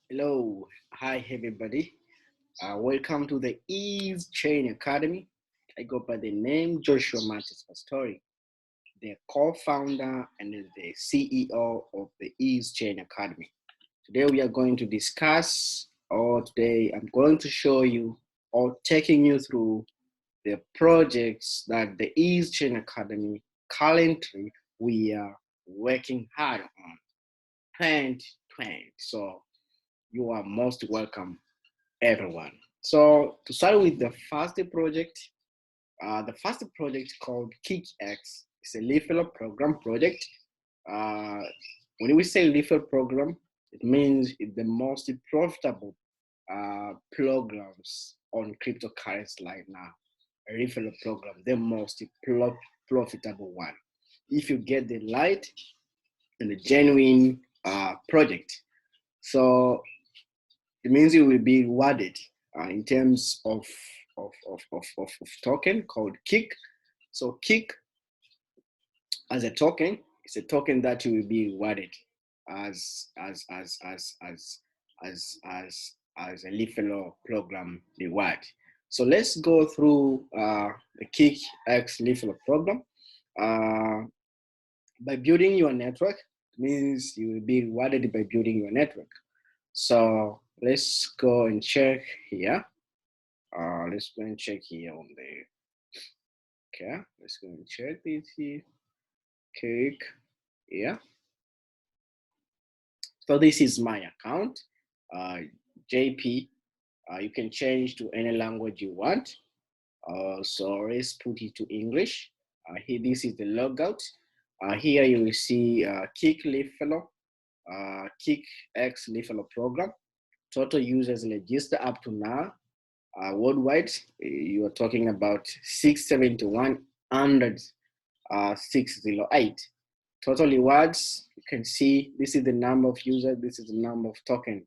Hello, hi everybody. Welcome to the Ease Chain Academy. I go by the name Joshua Martis Pastori, the co-founder and the CEO of the Ease Chain Academy. Today we are going to discuss, or today I'm going to show you or taking you through the projects that the Ease Chain Academy currently we are working hard on 2020. So you are most welcome, everyone. So to start with the first project called KickEX is a referral program project. Uh, when we say referral program, it means it's the most profitable programs on cryptocurrency right now. A referral program, the most profitable one. If you get the right and the genuine project. So it means you will be rewarded in terms of token called Kick. So Kick as a token is a token that you will be rewarded as as as as as as a referral program reward. So let's go through the KickEX referral program. Uh, by building your network means you will be rewarded by building your network. So let's go and check here. Let's go and check here on the, okay, let's go and check this here. Click here. So this is my account, JP. You can change to any language you want. So let's put it to English. Here, this is the logout. Here you will see Kick Referral, KickEX Referral program. Total users registered up to now worldwide, you are talking about 608. Total rewards, you can see this is the number of users, this is the number of token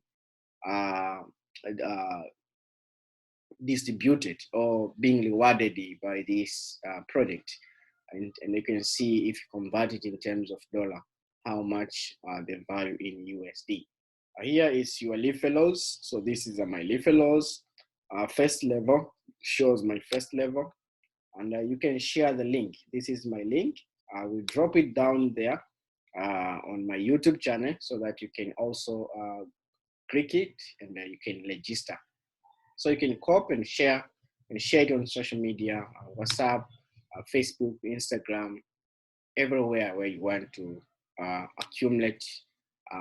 uh, uh, distributed or being rewarded by this project. And you can see if you convert it in terms of dollar, how much the value in USD. Here is your referrals. So this is my referrals. First level shows my first level, and you can share the link. This is my link. I will drop it down there on my YouTube channel so that you can also click it and you can register. So you can copy and share it on social media, WhatsApp, Facebook, Instagram, everywhere where you want to accumulate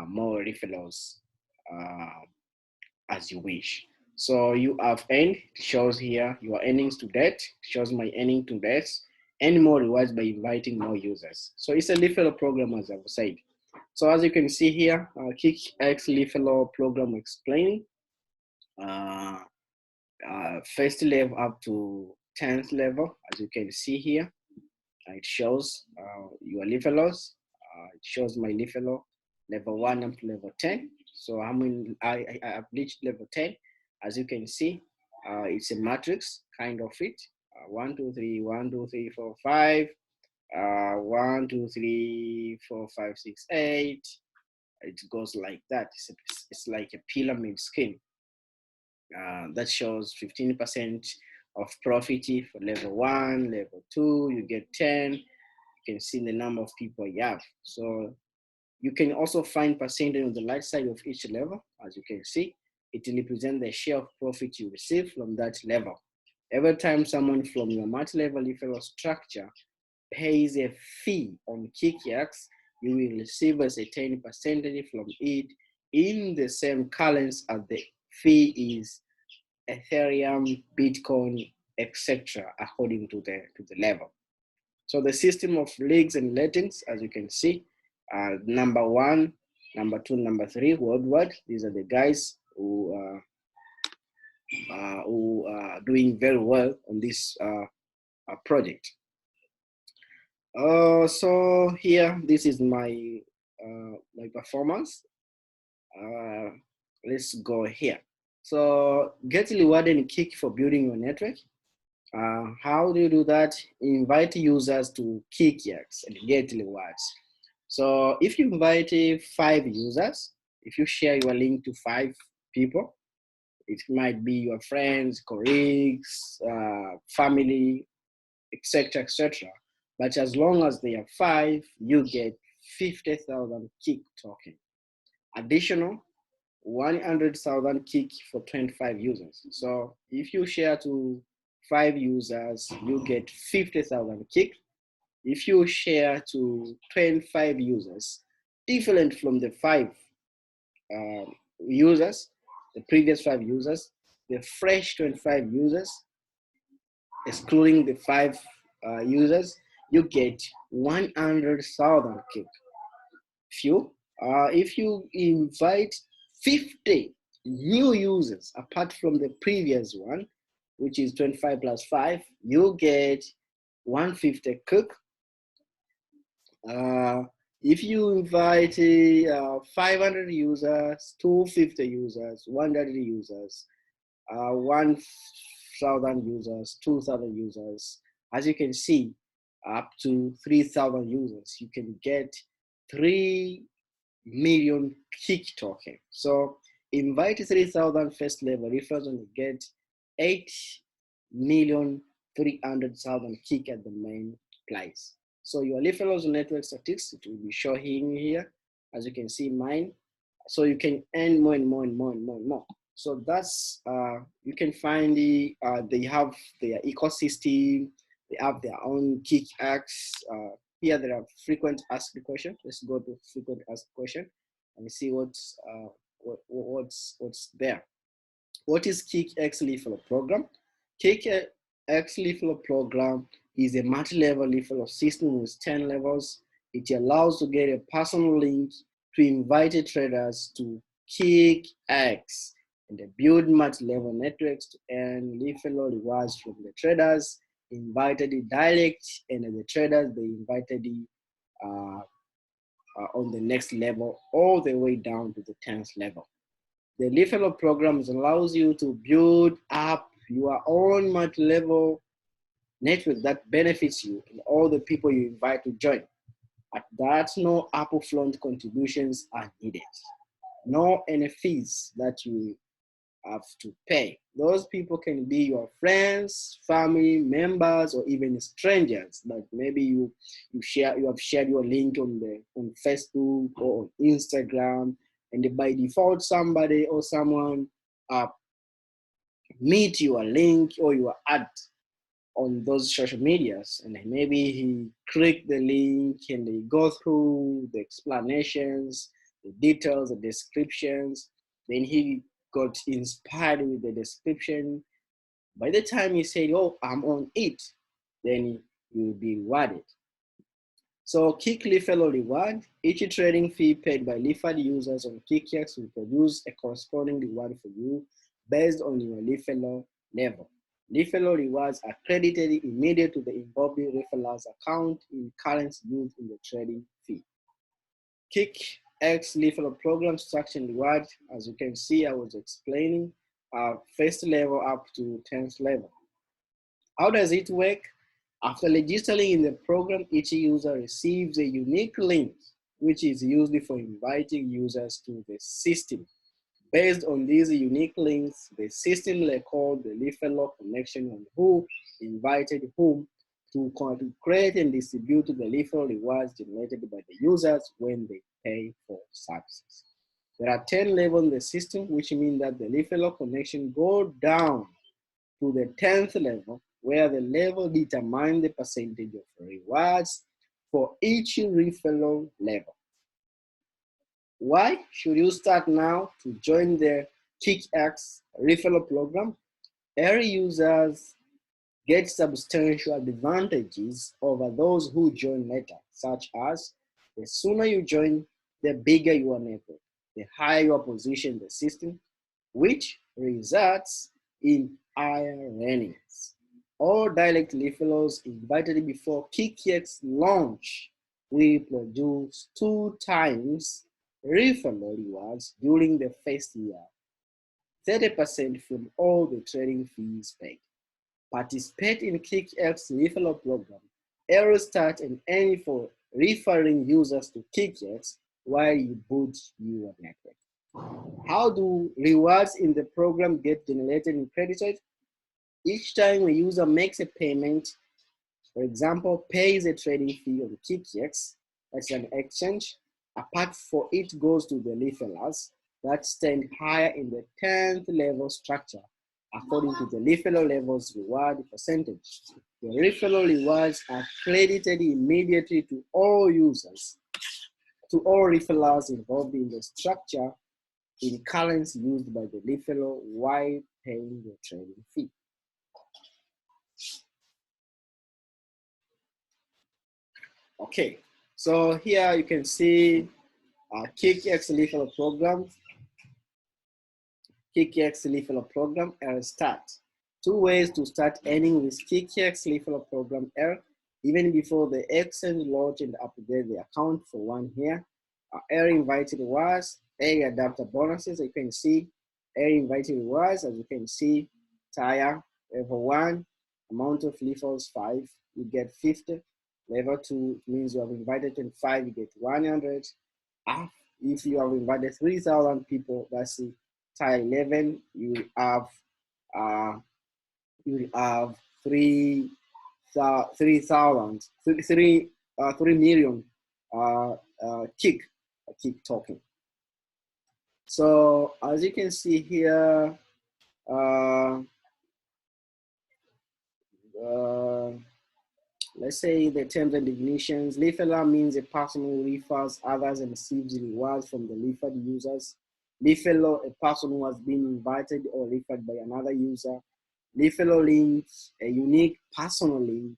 more referrals as you wish. So you have earned, it shows here your earnings to date, shows my earning to date, and more rewards by inviting more users. So it's a referral program, as I've said. So as you can see here, KickEX referral program explaining first level up to 10th level, as you can see here. It shows your referrals. It shows my referral level 1 up to level 10. So I have reached level 10. As you can see, it's a matrix kind of it. 1, 2, 3, 1, 2, 3, 4, 5. 1, 2, 3, 4, 5, 6, 8. It goes like that. It's like a pyramid scheme. That shows 15% of profit for level 1, level 2, you get 10. You can see the number of people you have. So you can also find percentage on the right side of each level. As you can see, it represents the share of profit you receive from that level. Every time someone from your multi-level referral structure pays a fee on KickEX, you will receive a certain percentage from it in the same currency as the fee is Ethereum, Bitcoin, etc., according to the level. So the system of leagues and legends, as you can see, number 1, number 2, number 3 worldwide. These are the guys who are doing very well on this project. So here, this is my my performance. Let's go here. So get rewarded and Kick for building your network. How do you do that? Invite users to KickEX and get rewards. So if you invite 5 users, If you share your link to 5 people, it might be your friends, colleagues, family, etc., etc. But as long as they are 5, you get 50,000 kick token. Additional 100,000 kick for 25 users. So if you share to 5 users, you get 50,000 kick. If you share to 25 users, different from the 5 users, the previous 5 users, the fresh 25 users, excluding the 5 users, you get 100,000 kick. If you invite 50 new users apart from the previous one, which is 25 plus 5, you get 150 kick. If you invite 500 users, 250 users, 100 users, 1,000 users, 2,000 users, as you can see, up to 3,000 users, you can get 3 million kick token. So invite 3,000 first level referrals and you get 8,300,000 kick at the main price. So your referrals network statistics, it will be showing here, as you can see mine. So you can earn more and more and more and more and more. So that's, you can find they have their ecosystem, they have their own KickEX. Here there are frequent asked question. Let's go to frequent asked question and see what's there. What is KickEX referral program? KickEX referral program is a multi-level referral system with 10 levels. It allows to get a personal link to invited traders to KickEX and they build multi-level networks to earn referral rewards from the traders invited direct and the traders they invited on the next level all the way down to the 10th level. The referral programs allows you to build up your own multi-level network that benefits you and all the people you invite to join. At that, no upfront contributions are needed. No any fees that you have to pay. Those people can be your friends, family members, or even strangers. Like maybe you have shared your link on Facebook or on Instagram, and by default somebody or someone meet your link or your ad on those social medias, and maybe he click the link and they go through the explanations, the details, the descriptions. Then he got inspired with the description. By the time he said, "Oh, I'm on it," then you will be rewarded. So Kick referral reward, each trading fee paid by referred users on KickEX will produce a corresponding reward for you based on your referral level. Referral rewards are credited immediately to the involved referral's account in currency used in the trading fee. KickEX referral program structure and reward, as you can see, I was explaining, first level up to 10th level. How does it work? After registering in the program, each user receives a unique link, which is used for inviting users to the system. Based on these unique links, the system records the referral connection and who invited whom to create and distribute the referral rewards generated by the users when they pay for services. There are 10 levels in the system, which means that the referral connection goes down to the 10th level, where the level determines the percentage of rewards for each referral level. Why should you start now to join the KickEX referral program? Early users get substantial advantages over those who join later, such as the sooner you join, the bigger your network, the higher your position in the system, which results in higher earnings. All direct referrals invited before KickEX launch will produce 2 times referral rewards during the first year, 30% from all the trading fees paid. Participate in KickEX referral program. Early start and earn for referring users to KickEX while you build your network. How do rewards in the program get generated and credited? Each time a user makes a payment, for example, pays a trading fee on KickEX, that's an exchange, a part for it goes to the referrals that stand higher in the 10th level structure according to the referral level's reward percentage. The referral rewards are credited immediately to all users, to all referrals involved in the structure in currency used by the referral while paying the trading fee. Okay, so here you can see KickEX referral program, KickEX referral program error start. Two ways to start earning with KickEX referral program error. Even before the exchange launch and update the account for 1 year. Error invited rewards, error adapter bonuses. You can see error invited rewards, as you can see, tire, level 1, amount of referrals 5, you get 50. Level 2 means you have invited 25, you get 100. If you have invited 3,000 people, that's it. Tile 11, you have uh, 3 million kick token. So as you can see here, uh, let's say the terms and definitions. Referral means a person who refers others and receives rewards from the referred users. Referral, a person who has been invited or referred by another user. Referral links, a unique personal link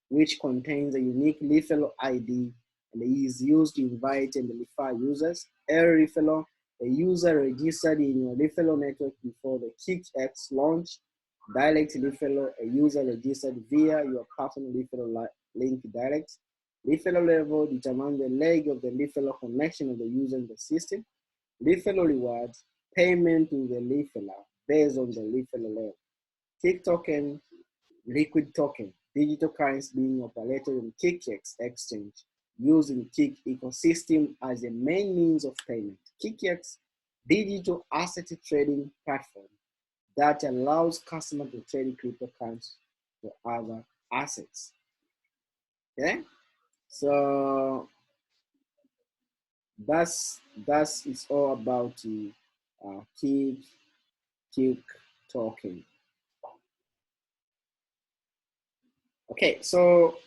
which contains a unique referral ID and is used to invite and refer users. Air referral, a user registered in your referral network before the KickEX launch. Direct referral, a user registered via your personal referral link direct. Referral level determines the leg of the referral connection of the user in the system. Referral rewards, payment to the referral based on the referral level. Kick token, liquid token, digital currency being operated on KickEX exchange using Kick ecosystem as a main means of payment. KickEX, digital asset trading platform that allows customers to trade cryptocurrency for other assets. Okay, so that's it's all about the Kick token. Okay, so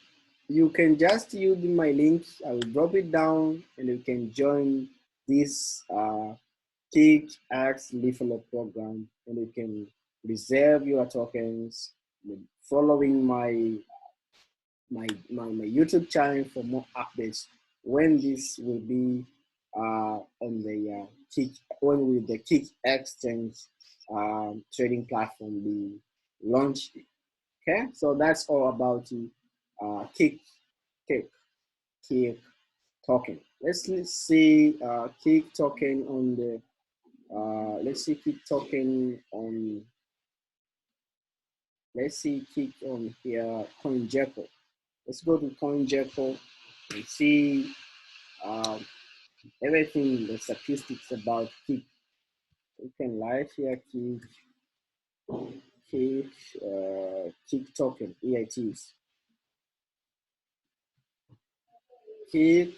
you can just use my link. I will drop it down and you can join this KickEX referral program and you can reserve your tokens following my YouTube channel for more updates when this will be on the when will the KickEX trading platform be launched. Okay, so that's all about the Kick token. Let's see Kick token on the let's see Kick token on let's see Kick on here CoinGecko. Let's go to CoinGecko and see everything the statistics about Kick. You can live here Kick token. Here it is. Kick.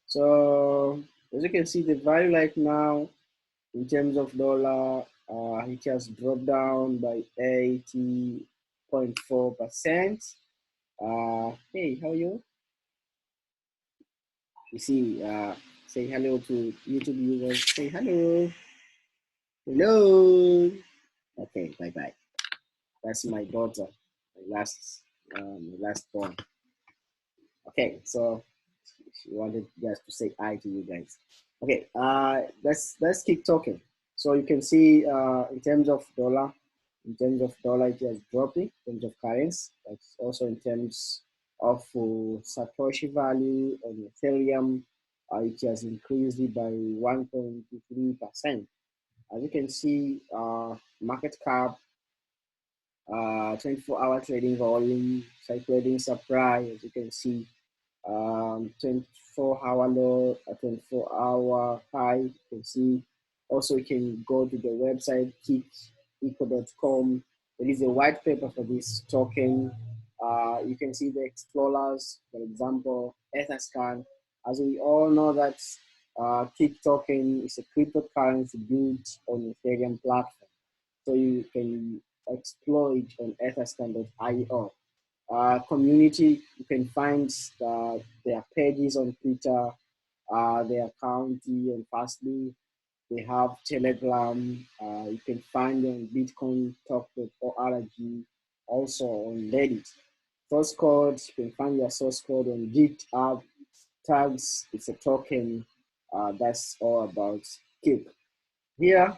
So as you can see, the value right now in terms of dollar, it has dropped down by 80.4%. Hey, how are you? You see, say hello to YouTube users. Say hello. Hello. Okay, bye bye. That's my daughter, my last born. Okay, so she wanted just to say hi to you guys. Okay, let's keep talking. So you can see in terms of dollar, it has dropped in terms of currency. That's also in terms of Satoshi value on Ethereum, it has increased by 1.3%. As you can see, market cap, 24-hour trading volume, circulating supply, as you can see, 24-hour low, a 24-hour high. You can see. Also, you can go to the website kickeco.com. There is a white paper for this token. You can see the explorers, for example, Etherscan. As we all know that Kick token is a cryptocurrency built on Ethereum platform. So you can explore it on etherscan.io. Community, you can find their pages on Twitter, their county and Fastly. They have Telegram. You can find them on Bitcoin Talk.org, also on Reddit. Source code, you can find your source code on GitHub. Tags, it's a token. That's all about Kick. Here,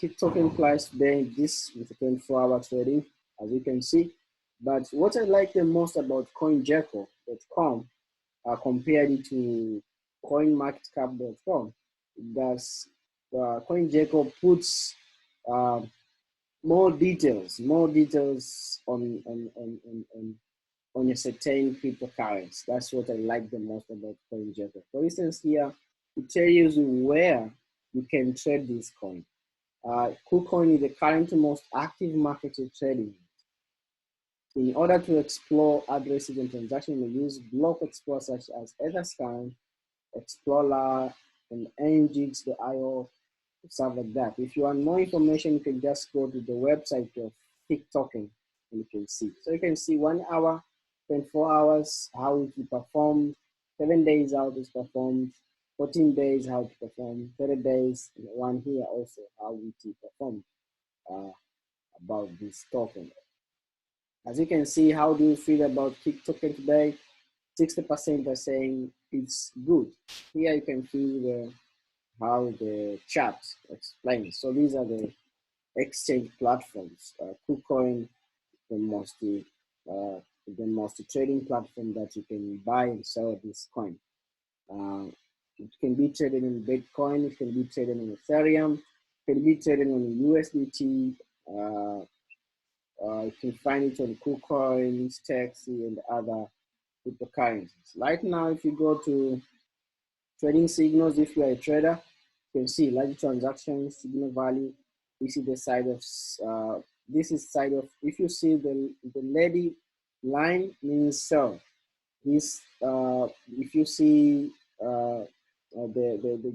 Kick token price today, this with 24-hour trading, as you can see. But what I like the most about CoinGecko.com compared it to CoinMarketCap.com, that's CoinGecko puts uh, more details on a certain cryptocurrency. That's what I like the most about CoinGecko. For instance, here it tells you where you can trade this coin. KuCoin is the current most active market trading. In order to explore addresses and transactions, you use block explorer such as Etherscan, Explorer, and ngx.io, stuff like that. If you want more information, you can just go to the website of Kick Token and you can see. So you can see 1 hour, 24 hours, how it performed, 7 days how it is performed, 14 days how it performed, 30 days, and one here also how it performed about this token. As you can see, how do you feel about Kick Token today? 60% are saying it's good. Here you can see how the chart explains. So these are the exchange platforms. KuCoin, the most trading platform that you can buy and sell this coin. It can be traded in Bitcoin, it can be traded in Ethereum, it can be traded on USDT. You can find it on KuCoin, Stexy, and other cryptocurrencies. Right now, if you go to trading signals, if you are a trader, you can see large transactions, signal value. This is the side of, if you see the lady line means sell. This, if you see the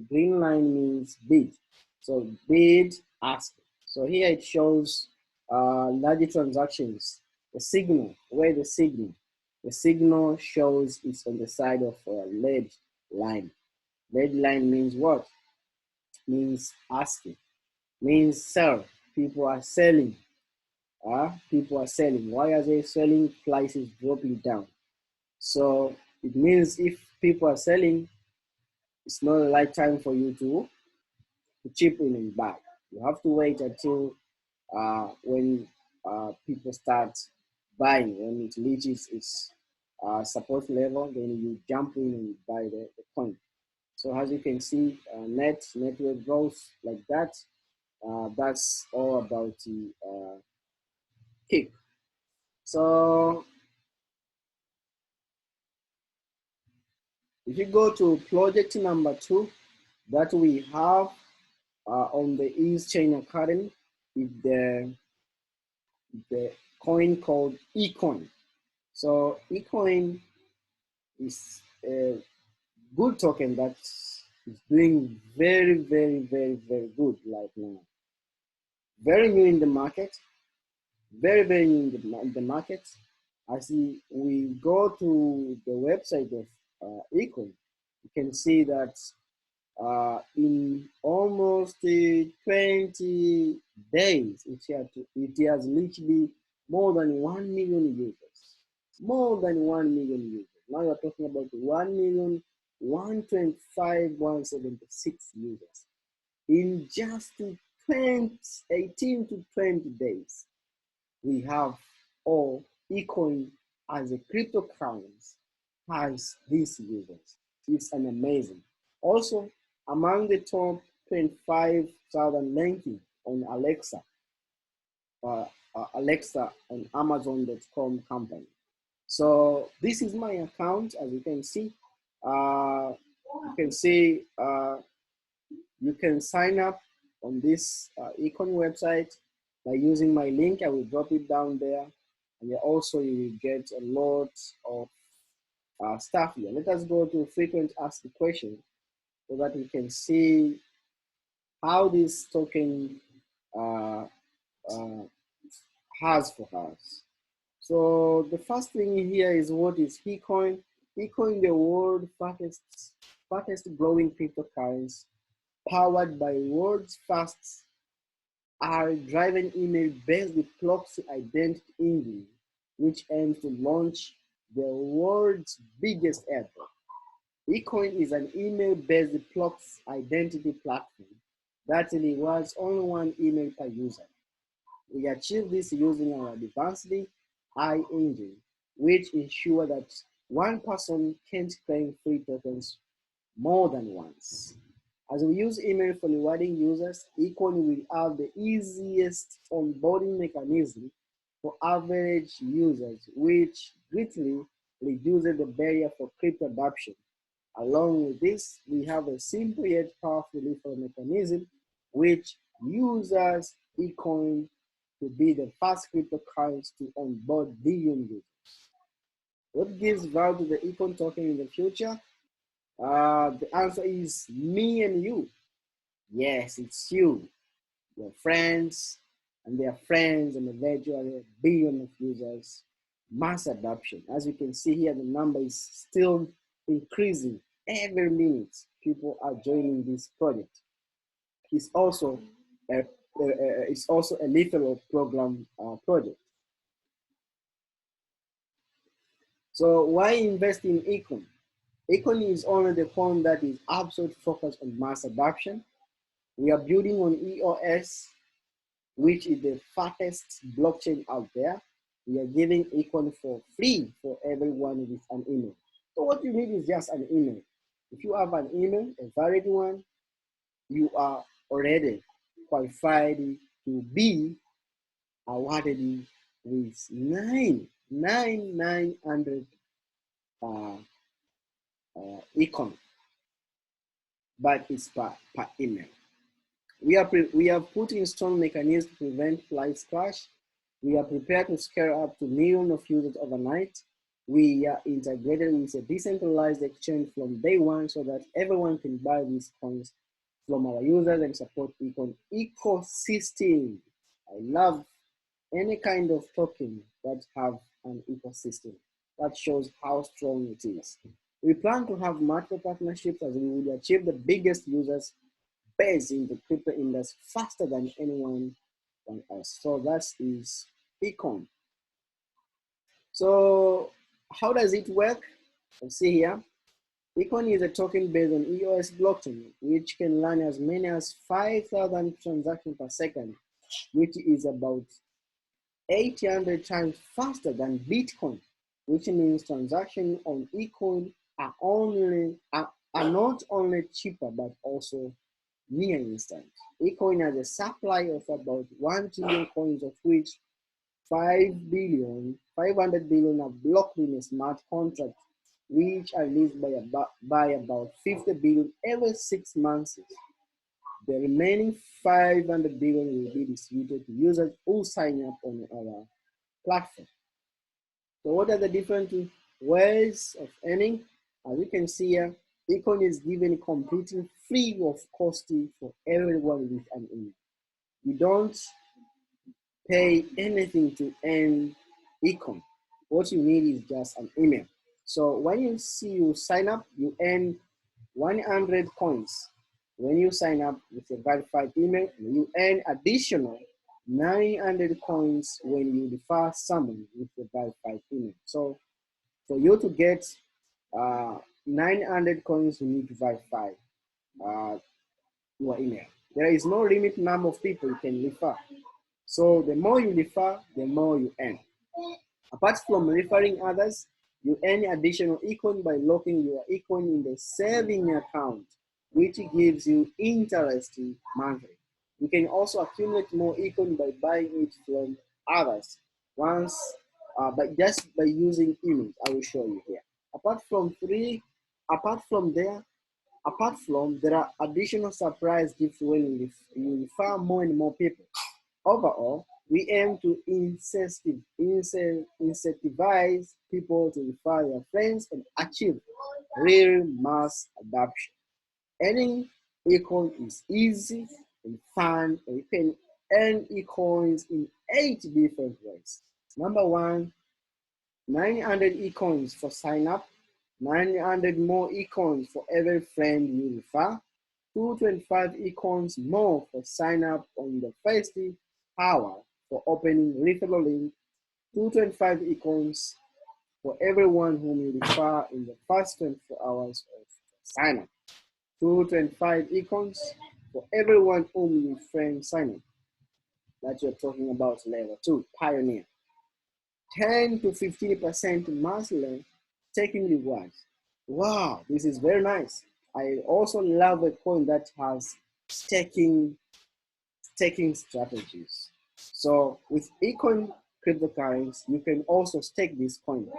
green line means bid. So bid, ask. So here it shows large transactions, the signal, where the signal shows it's on the side of lead line. Lead line means what? Means asking, means sell. People are selling. People are selling. Why are they selling? Prices dropping down. So it means if people are selling, it's not the right time for you to chip in and buy. You have to wait until when people start buying, when it reaches its support level, then you jump in and buy the coin. So as you can see, network growth like that. That's all about the Kick. So if you go to project number 2 that we have on the East Chain Academy, is the coin called ECOIN. So ECOIN is a good token that is doing very, very, very, very good right now. Very new in the market, very, very new in the market. As we go to the website of ECOIN, you can see that in almost 20 days, it has literally more than 1 million users. More than 1 million users. Now you're talking about 1,125,176 users in just 18 to 20 days. We have all ECOIN as a cryptocurrency has these users. It's an amazing. Also, among the top 25,000 ranking on Alexa on Amazon.com company. So this is my account, as you can see. You can see you can sign up on this Econ website by using my link. I will drop it down there. And also you will get a lot of stuff here. Let us go to frequent asked question so that we can see how this token uh, uh, has for us. So the first thing here is, what is ECOIN? ECOIN, the world's fastest growing cryptocurrency, powered by world's fastest AI-driven email-based proxy identity engine, which aims to launch the world's biggest ever. Ecoin is an email-based proxy identity platform that rewards only one email per user. We achieve this using our advanced AI engine, which ensures that one person can't claim free tokens more than once. As we use email for rewarding users, Ecoin will have the easiest onboarding mechanism for average users, which greatly reduces the barrier for crypto adoption. Along with this, we have a simple yet powerful referral mechanism, which uses Ecoin to be the first cryptocurrency to onboard billion users. What gives value to the Econ token in the future? The answer is me and you. Yes, it's you, your friends, and their friends, and eventually a billion of users, mass adoption. As you can see here, the number is still increasing every minute. People are joining this project. It's also a, referral program project. So why invest in Econ? Econ is only the fund that is absolutely focused on mass adoption. We are building on EOS, which is the fastest blockchain out there. We are giving Econ for free for everyone with an email. So what you need is just an email. If you have an email, a valid one, you are already qualified to be awarded with 900 Econ, but it's per email. We have put in strong mechanisms to prevent price crash. We are prepared to scale up to millions of users overnight. We are integrated with a decentralized exchange from day one so that everyone can buy these coins from our users and support Econ ecosystem. I love any kind of token that have an ecosystem. That shows how strong it is. We plan to have multiple partnerships as we would achieve the biggest users base in the crypto industry faster than anyone else. So that is Econ. So how does it work? Let's see here. Econ is a token based on EOS blockchain, which can run as many as 5,000 transactions per second, which is about 800 times faster than Bitcoin, which means transactions on Econ are not only cheaper but also near instant. Ecoin has a supply of about 1 trillion coins, of which 500 billion are blocked in a smart contract, which are released by about 50 billion every 6 months. The remaining 500 billion will be distributed to users who sign up on our platform. So what are the different ways of earning? As you can see here, Econ is given completely free of cost for everyone with an email. You don't pay anything to earn Econ. What you need is just an email. So when you sign up, you earn 100 coins. When you sign up with a verified email, you earn additional 900 coins when you refer someone with a verified email. So for you to get 900 coins, you need to verify your email. There is no limit number of people you can refer. So the more you refer, the more you earn. Apart from referring others, you earn additional Econ by locking your Econ in the saving account, which gives you interest monthly. You can also accumulate more Econ by buying it from others once, but just by using emails. I will show you here. Apart from free Apart from there, there are additional surprise gifts when you refer more and more people. Overall, we aim to incentivize people to refer their friends and achieve real mass adoption. Earning Ecoin is easy and fun, and you can earn Ecoins in 8 different ways. Number one, 900 Ecoins for sign up, 900 more Ecoins for every friend you refer, 225 Ecoins more for sign up on the first hour for opening referral link, 225 Ecoins for everyone whom you refer in the first 24 hours of sign up, 225 Ecoins for everyone whom you friend sign up. That you're talking about level 2, Pioneer. 10 to 15% monthly taking rewards. Wow, this is very nice. I also love a coin that has staking strategies. So with Ecoin cryptocurrency, you can also stake this coin,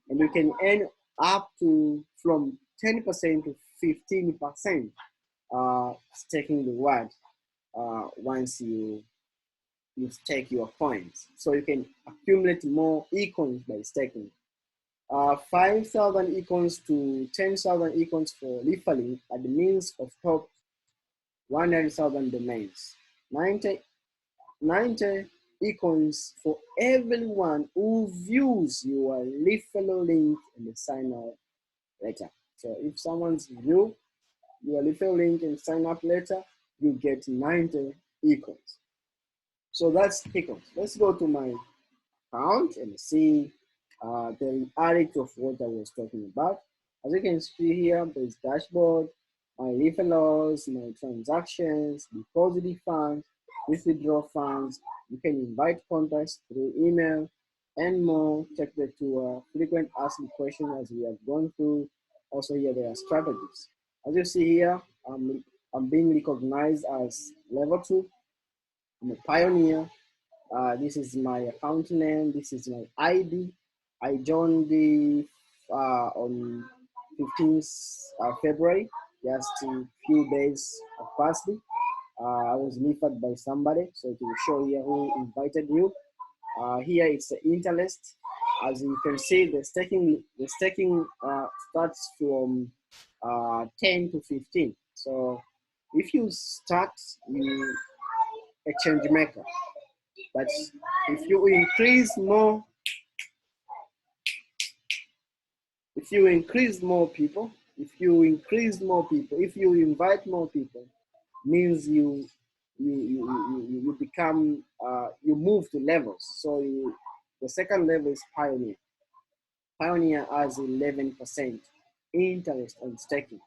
and you can earn up to from 10% to 15% staking reward once you stake your coins. So you can accumulate more Ecoins by staking. 5,000 Ecoins to 10,000 Ecoins for referring at the means of top 100,000 domains. 90 Ecoins for everyone who views your referral link in the sign up letter. So if someone's view your referral link and sign up letter, you get 90 Ecoins. So that's Ecoins. Let's go to my account and see the reality of what I was talking about. As you can see here, there's dashboard, my referrals, my transactions, deposit funds, withdraw funds. You can invite contacts through email and more. Check the tour, frequent asked questions as we have gone through. Also here there are strategies. As you see here, I'm being recognized as level 2. I'm a pioneer. This is my account name. This is my ID. I joined the on 15th February, just a few days past. I was referred by somebody, so it will show here who invited you. Here it's the interest. As you can see, the staking starts from 10 to 15. So if you start, you a change maker. But if you increase more, if you invite more people, means you become you move to levels. So the second level is Pioneer. Pioneer has 11% interest on staking.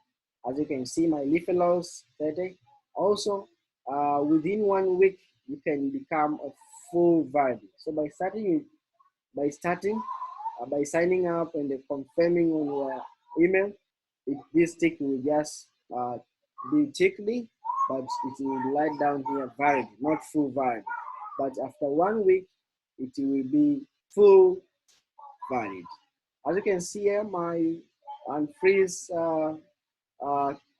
As you can see, my referrals 30. Also, within 1 week, you can become a full value. So by signing up and confirming on your email, this tick will just be tickly, but it will write down here valid, not full valid. But after 1 week, it will be full valid. As you can see here, my unfreeze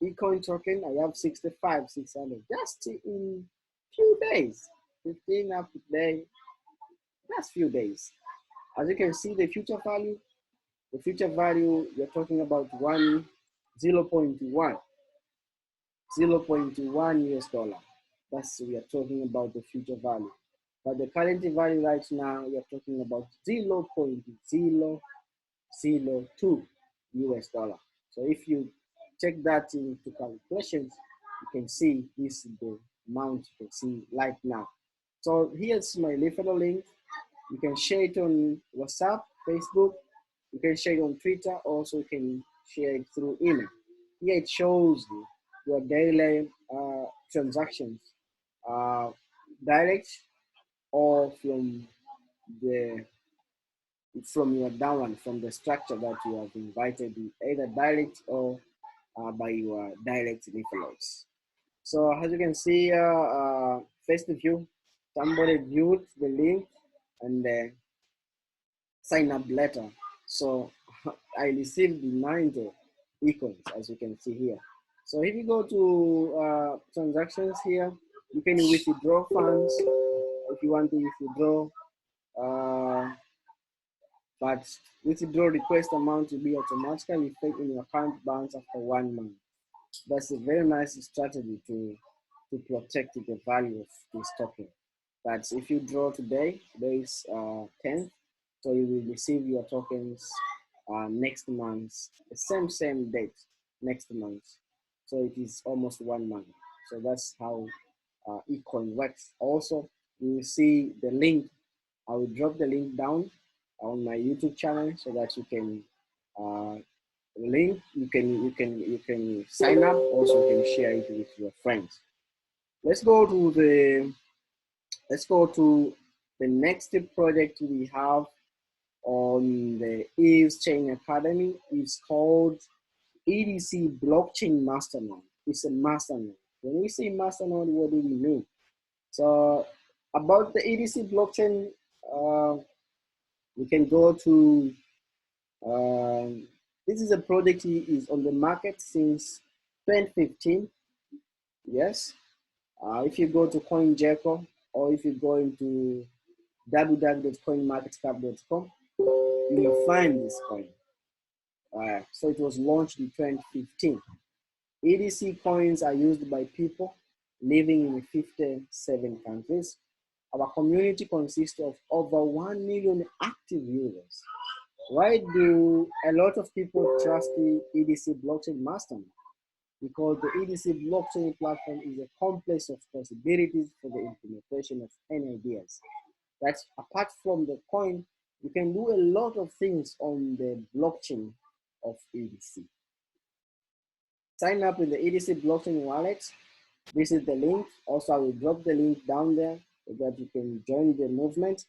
Ecoin token, I have 65,600 just in few days, 15 up today, just few days. As you can see, the future value, you're talking about 0.1 US dollar. That's we are talking about the future value. But the current value right now, you're talking about 0.002 US dollar. So if you check that into calculations, you can see this is the amount you can see right now. So here's my referral link. You can share it on WhatsApp, Facebook. You can share it on Twitter. Also, you can share it through email. Here it shows you your daily transactions, direct or from your downline, from the structure that you have invited, either direct or by your direct referrals. So as you can see, first view, somebody viewed the link and sign up letter. So I received the 90 Ecoins, as you can see here. So if you go to transactions here, you can withdraw funds if you want to withdraw, but withdraw request amount will be automatically paid in your account balance after 1 month. That's a very nice strategy to protect the value of this token. But if you draw today, today is 10th, so you will receive your tokens next month, the same date next month. So it is almost 1 month. So that's how Ecoin works. Also, you will see the link. I will drop the link down on my YouTube channel so that you can link. You can sign up. Also, you can share it with your friends. Let's go to the next project we have on the EVE's Chain Academy. It's called EDC Blockchain Mastermind. It's a mastermind. When we say mastermind, what do we mean? So about the EDC blockchain, we can go to, this is a project is on the market since 2015. Yes. If you go to CoinGecko or if you go into www.coinmarketcap.com, you will find this coin. So it was launched in 2015. EDC coins are used by people living in 57 countries. Our community consists of over 1 million active users. Why do a lot of people trust the EDC blockchain mastermind? Because the EDC blockchain platform is a complex of possibilities for the implementation of any ideas. That's apart from the coin, you can do a lot of things on the blockchain of EDC. Sign up with the EDC blockchain wallet. This is the link. Also, I will drop the link down there so that you can join the movement.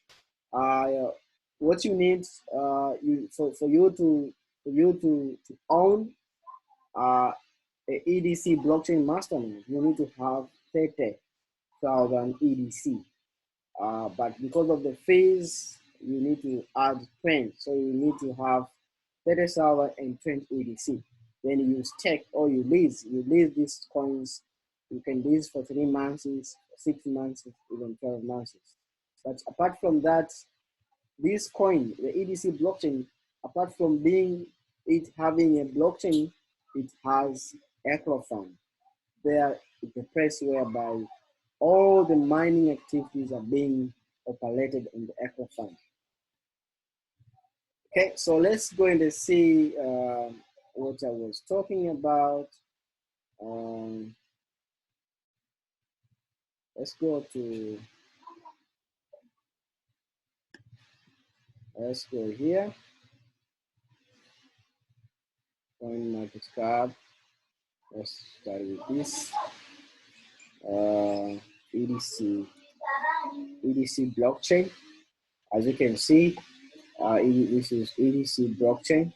What you need for you to own a EDC blockchain mastermind, you need to have 30,000 EDC. But because of the fees, you need to add 20. So you need to have 30,000 and 20 EDC. Then you stake or you lease these coins. You can lease for 3 months, 6 months, even 12 months. But apart from that, this coin, the EDC blockchain, apart from having a blockchain, it has ECOIN. There is a place whereby all the mining activities are being operated in the ECOIN. Okay, so let's go and see what I was talking about. Let's go here. Coin market cap. Let's start with this. EDC blockchain. As you can see, this is EDC blockchain.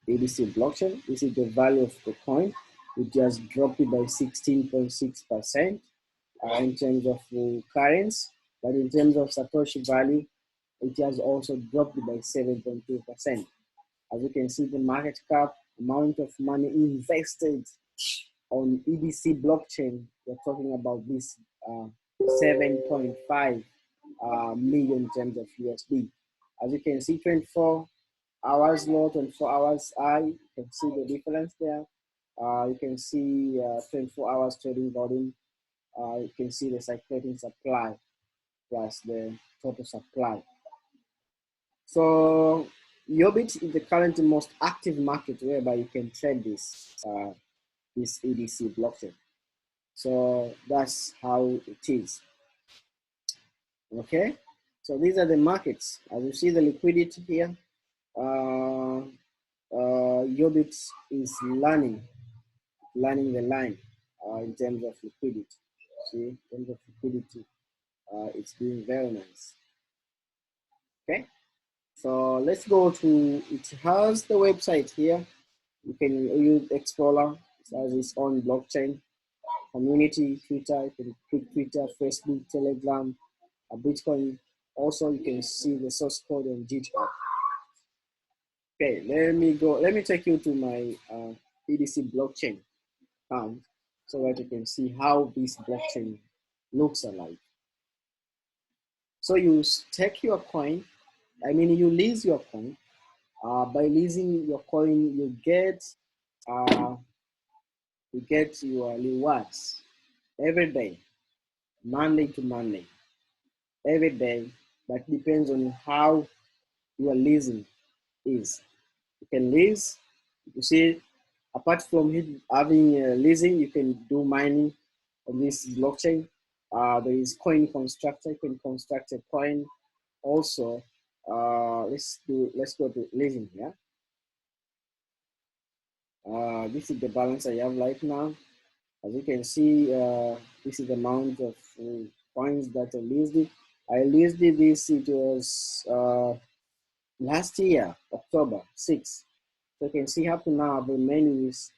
EDC blockchain. This is the value of the coin. It just dropped it by 16.6% in terms of currency, but in terms of Satoshi value, it has also dropped by 7.2%. As you can see, the market cap, amount of money invested on EDC blockchain, we're talking about this 7.5 million in terms of USD. As you can see, 24 hours low, 24 hours high, you can see the difference there. You can see 24 hours trading volume. You can see the circulating supply plus the total supply. So Yobit is the currently most active market whereby you can trade this EDC blockchain. So that's how it is. Okay, so these are the markets. As you see the liquidity here, Yobit is learning the line in terms of liquidity. See, in terms of liquidity, it's doing very nice. Okay, so let's go to, it has the website here. You can use Explorer. It has its own blockchain community, Twitter. You can click Twitter, Facebook, Telegram, Bitcoin. Also, you can see the source code on GitHub. Okay, let me take you to my EDC blockchain account so that you can see how this blockchain looks alike. So you stake your coin, you lease your coin. By leasing your coin, uh, you get your rewards every day, Monday to Monday, every day. That depends on how your leasing is. You can lease. You see, apart from having leasing, you can do mining on this blockchain. There is coin constructor. You can construct a coin. Also, let's go to leasing here. This is the balance I have right now. As you can see, this is the amount of coins that I leased. I leased this. It was last year, October 6th. So you can see up to now, the remaining is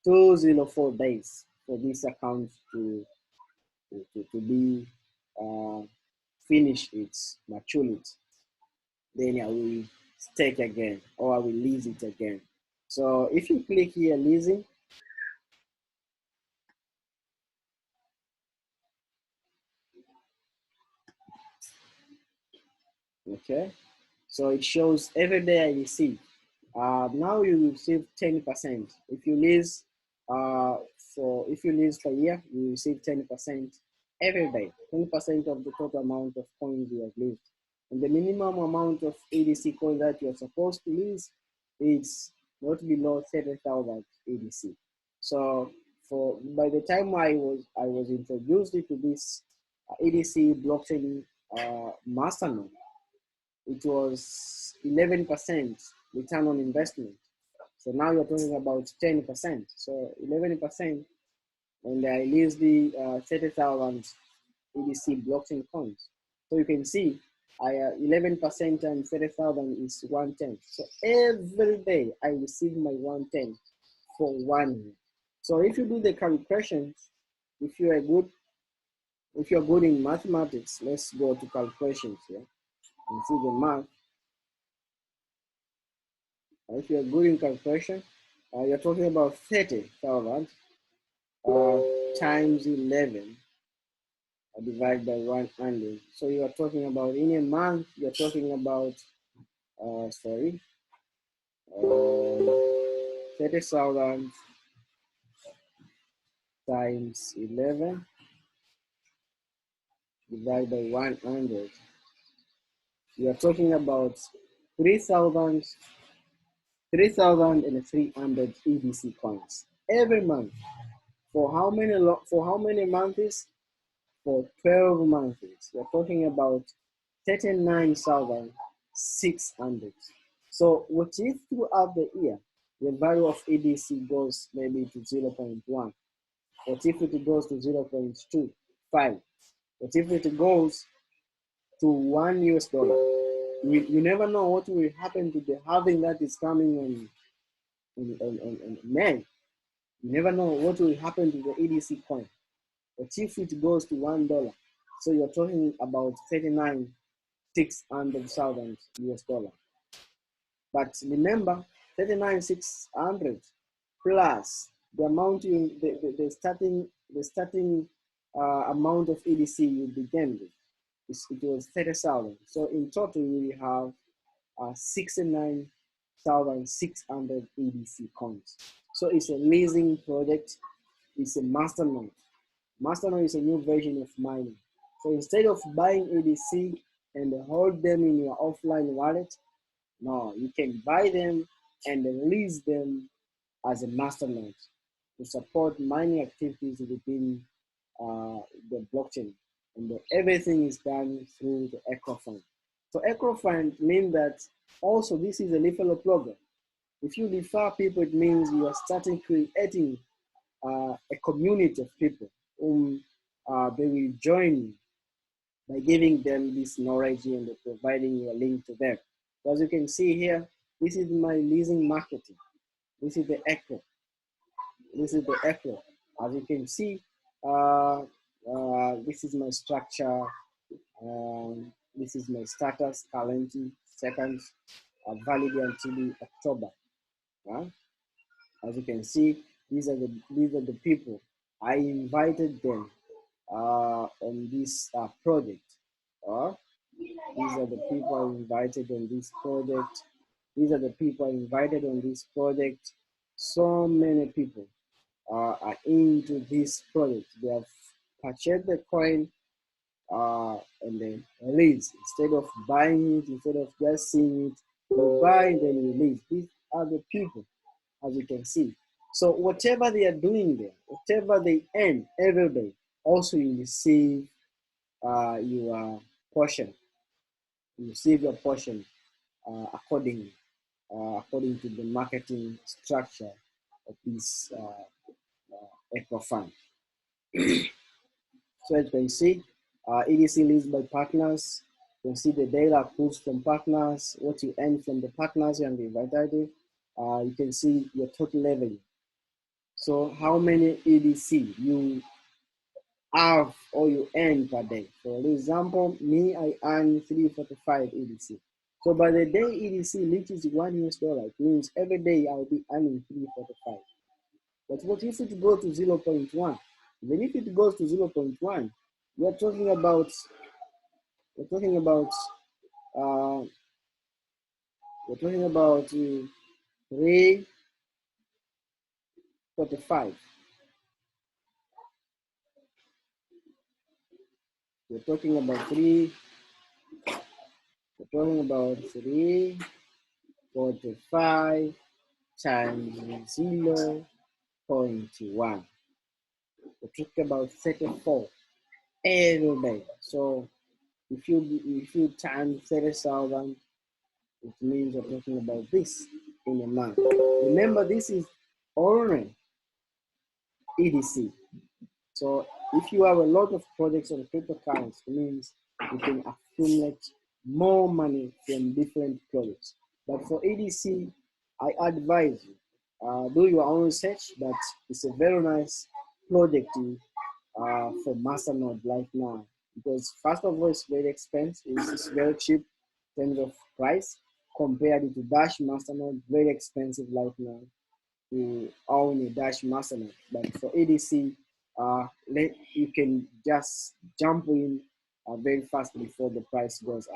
204 days for this account to be uh, finish its maturity. Then I will stake again or I will lease it again. So if you click here, leasing, okay, so it shows every day I receive. Now you receive 10%. If you lease if you lease per year, you receive 10% every day. 10% of the total amount of coins you have leased. And the minimum amount of ADC coin that you're supposed to lease is not below 30,000 ADC. So for by the time I was introduced to this ADC blockchain mastermind, it was 11% return on investment. So now you're talking about 10%. So 11%, and I lease the 30,000 EDC blockchain coins. So you can see 11% and 30,000 is 110. So every day I receive my 110 for 1 year. So if you do the calculations, if you are good, if you're good in mathematics, let's go to calculations here and see the math. If you're good in calculation, you're talking about 30,000 times 11 divided by 100. So you are talking about in a month, you're talking about, 30,000 times 11 divided by 100. You are talking about 3,300 EDC coins every month. For how many months? For 12 months. We're talking about 39,600. So what if throughout the year, the value of EDC goes maybe to 0.1? What if it goes to 0.25? What if it goes to $1? You never know what will happen to the halving that is coming in May. You never know what will happen to the EDC coin. But if it goes to $1, so you're talking about 39,600,000 US dollar. But remember, 39,600 plus the amount the starting amount of EDC you began with. It was 30,000. So in total, we have 69,600 EDC coins. So it's a leasing project. It's a mastermind. Mastodon is a new version of mining. So instead of buying ADC and hold them in your offline wallet, no, you can buy them and release them as a mastermind to support mining activities within the blockchain. And everything is done through the ECOFund. So ECOFund means that also this is a referral program. If you refer people, it means you are starting creating a community of people whom they will join by giving them this knowledge and providing you a link to them. So as you can see here, this is my leasing marketing. This is the echo. This is the echo. As you can see, this is my structure. This is my status, currently, seconds. valid until October. As you can see, these are the people. I invited them on this project. These are the people I invited on this project. These are the people I invited on this project. So many people are into this project. They have purchased the coin and then release. Instead of buying it, instead of just seeing it, they buy and then release. These are the people, as you can see. So whatever they are doing there, whatever they earn every day, also you receive your portion. You receive your portion accordingly, according to the marketing structure of this eco fund. So as you can see, EDC leads by partners. You can see the data pulls from partners, what you earn from the partners and the invited. You can see your total revenue. So how many EDC you have or you earn per day. For example, me, I earn 345 EDC. So by the day EDC reaches $1, it means every day I'll be earning 345. But what if it goes to 0.1? Even if it goes to 0.1, we're talking about we're talking about uh, 345. We're talking about 345 times 0.1. We're talking about 34 every day. So if you times 30,000, it means we're talking about this in a month. Remember, this is only EDC. So if you have a lot of projects on cryptocurrency, it means you can accumulate more money from different projects. But for EDC, I advise you, do your own research, but it's a very nice project for Masternode right now. Because first of all, it's very expensive, it's very cheap in terms of price compared to Dash Masternode, very expensive right now to own a Dash Masternode. But for EDC, you can just jump in very fast before the price goes up.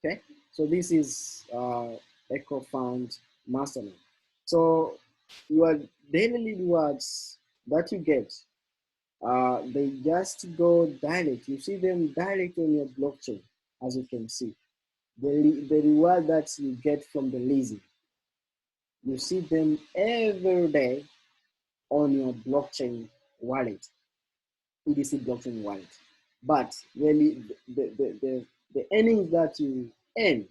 Okay, so this is EcoFund Masternode. So your daily rewards that you get, they just go direct. You see them direct on your blockchain, as you can see. The reward that you get from the leasing, you see them every day on your blockchain wallet, EDC blockchain wallet. But really, the earnings that you earn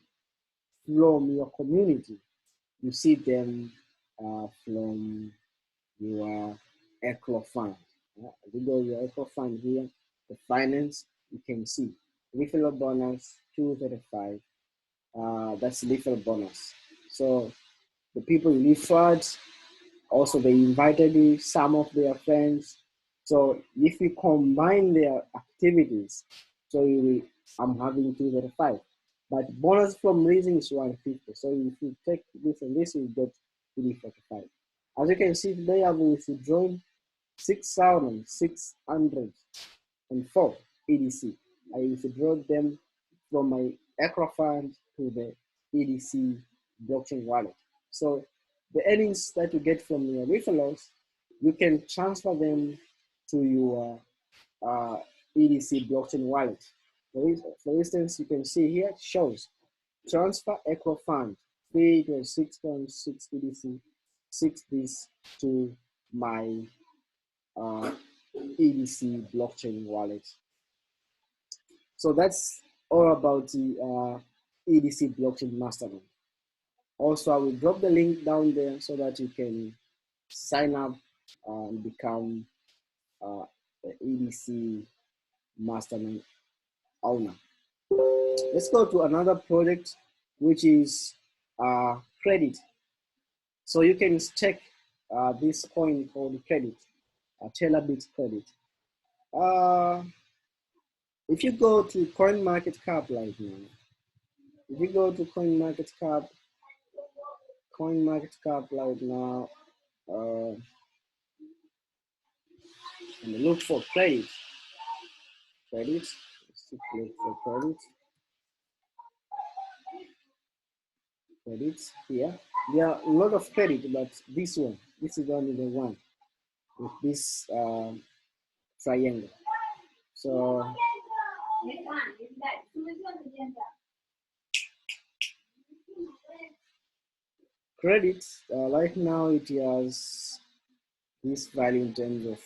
from your community, you see them from your eco fund. You go your eco fund here, the finance, you can see referral bonus 235. That's referral bonus. So the people you referred, also they invited some of their friends. So if you combine their activities, so I'm having 235. But bonus from raising is 150. So if you take this and this, you get 345. As you can see, they have withdrawn 6,604 EDC. I withdrew them from my Acro fund to the EDC blockchain wallet. So the earnings that you get from your referrals, you can transfer them to your EDC blockchain wallet. For instance, you can see here, it shows transfer Eco Fund 326.6 EDC, 6 this to my EDC blockchain wallet. So that's all about the EDC blockchain masternode. Also, I will drop the link down there so that you can sign up and become the EDC masternode owner. Let's go to another project, which is credit. So you can check this coin called credit, Telabit credit. If you go to CoinMarketCap right now, If you go to CoinMarketCap right now, and look for credit. Let's look for credits here. There are a lot of credit, but this is only the one with this triangle. So credit right now it has this value in terms of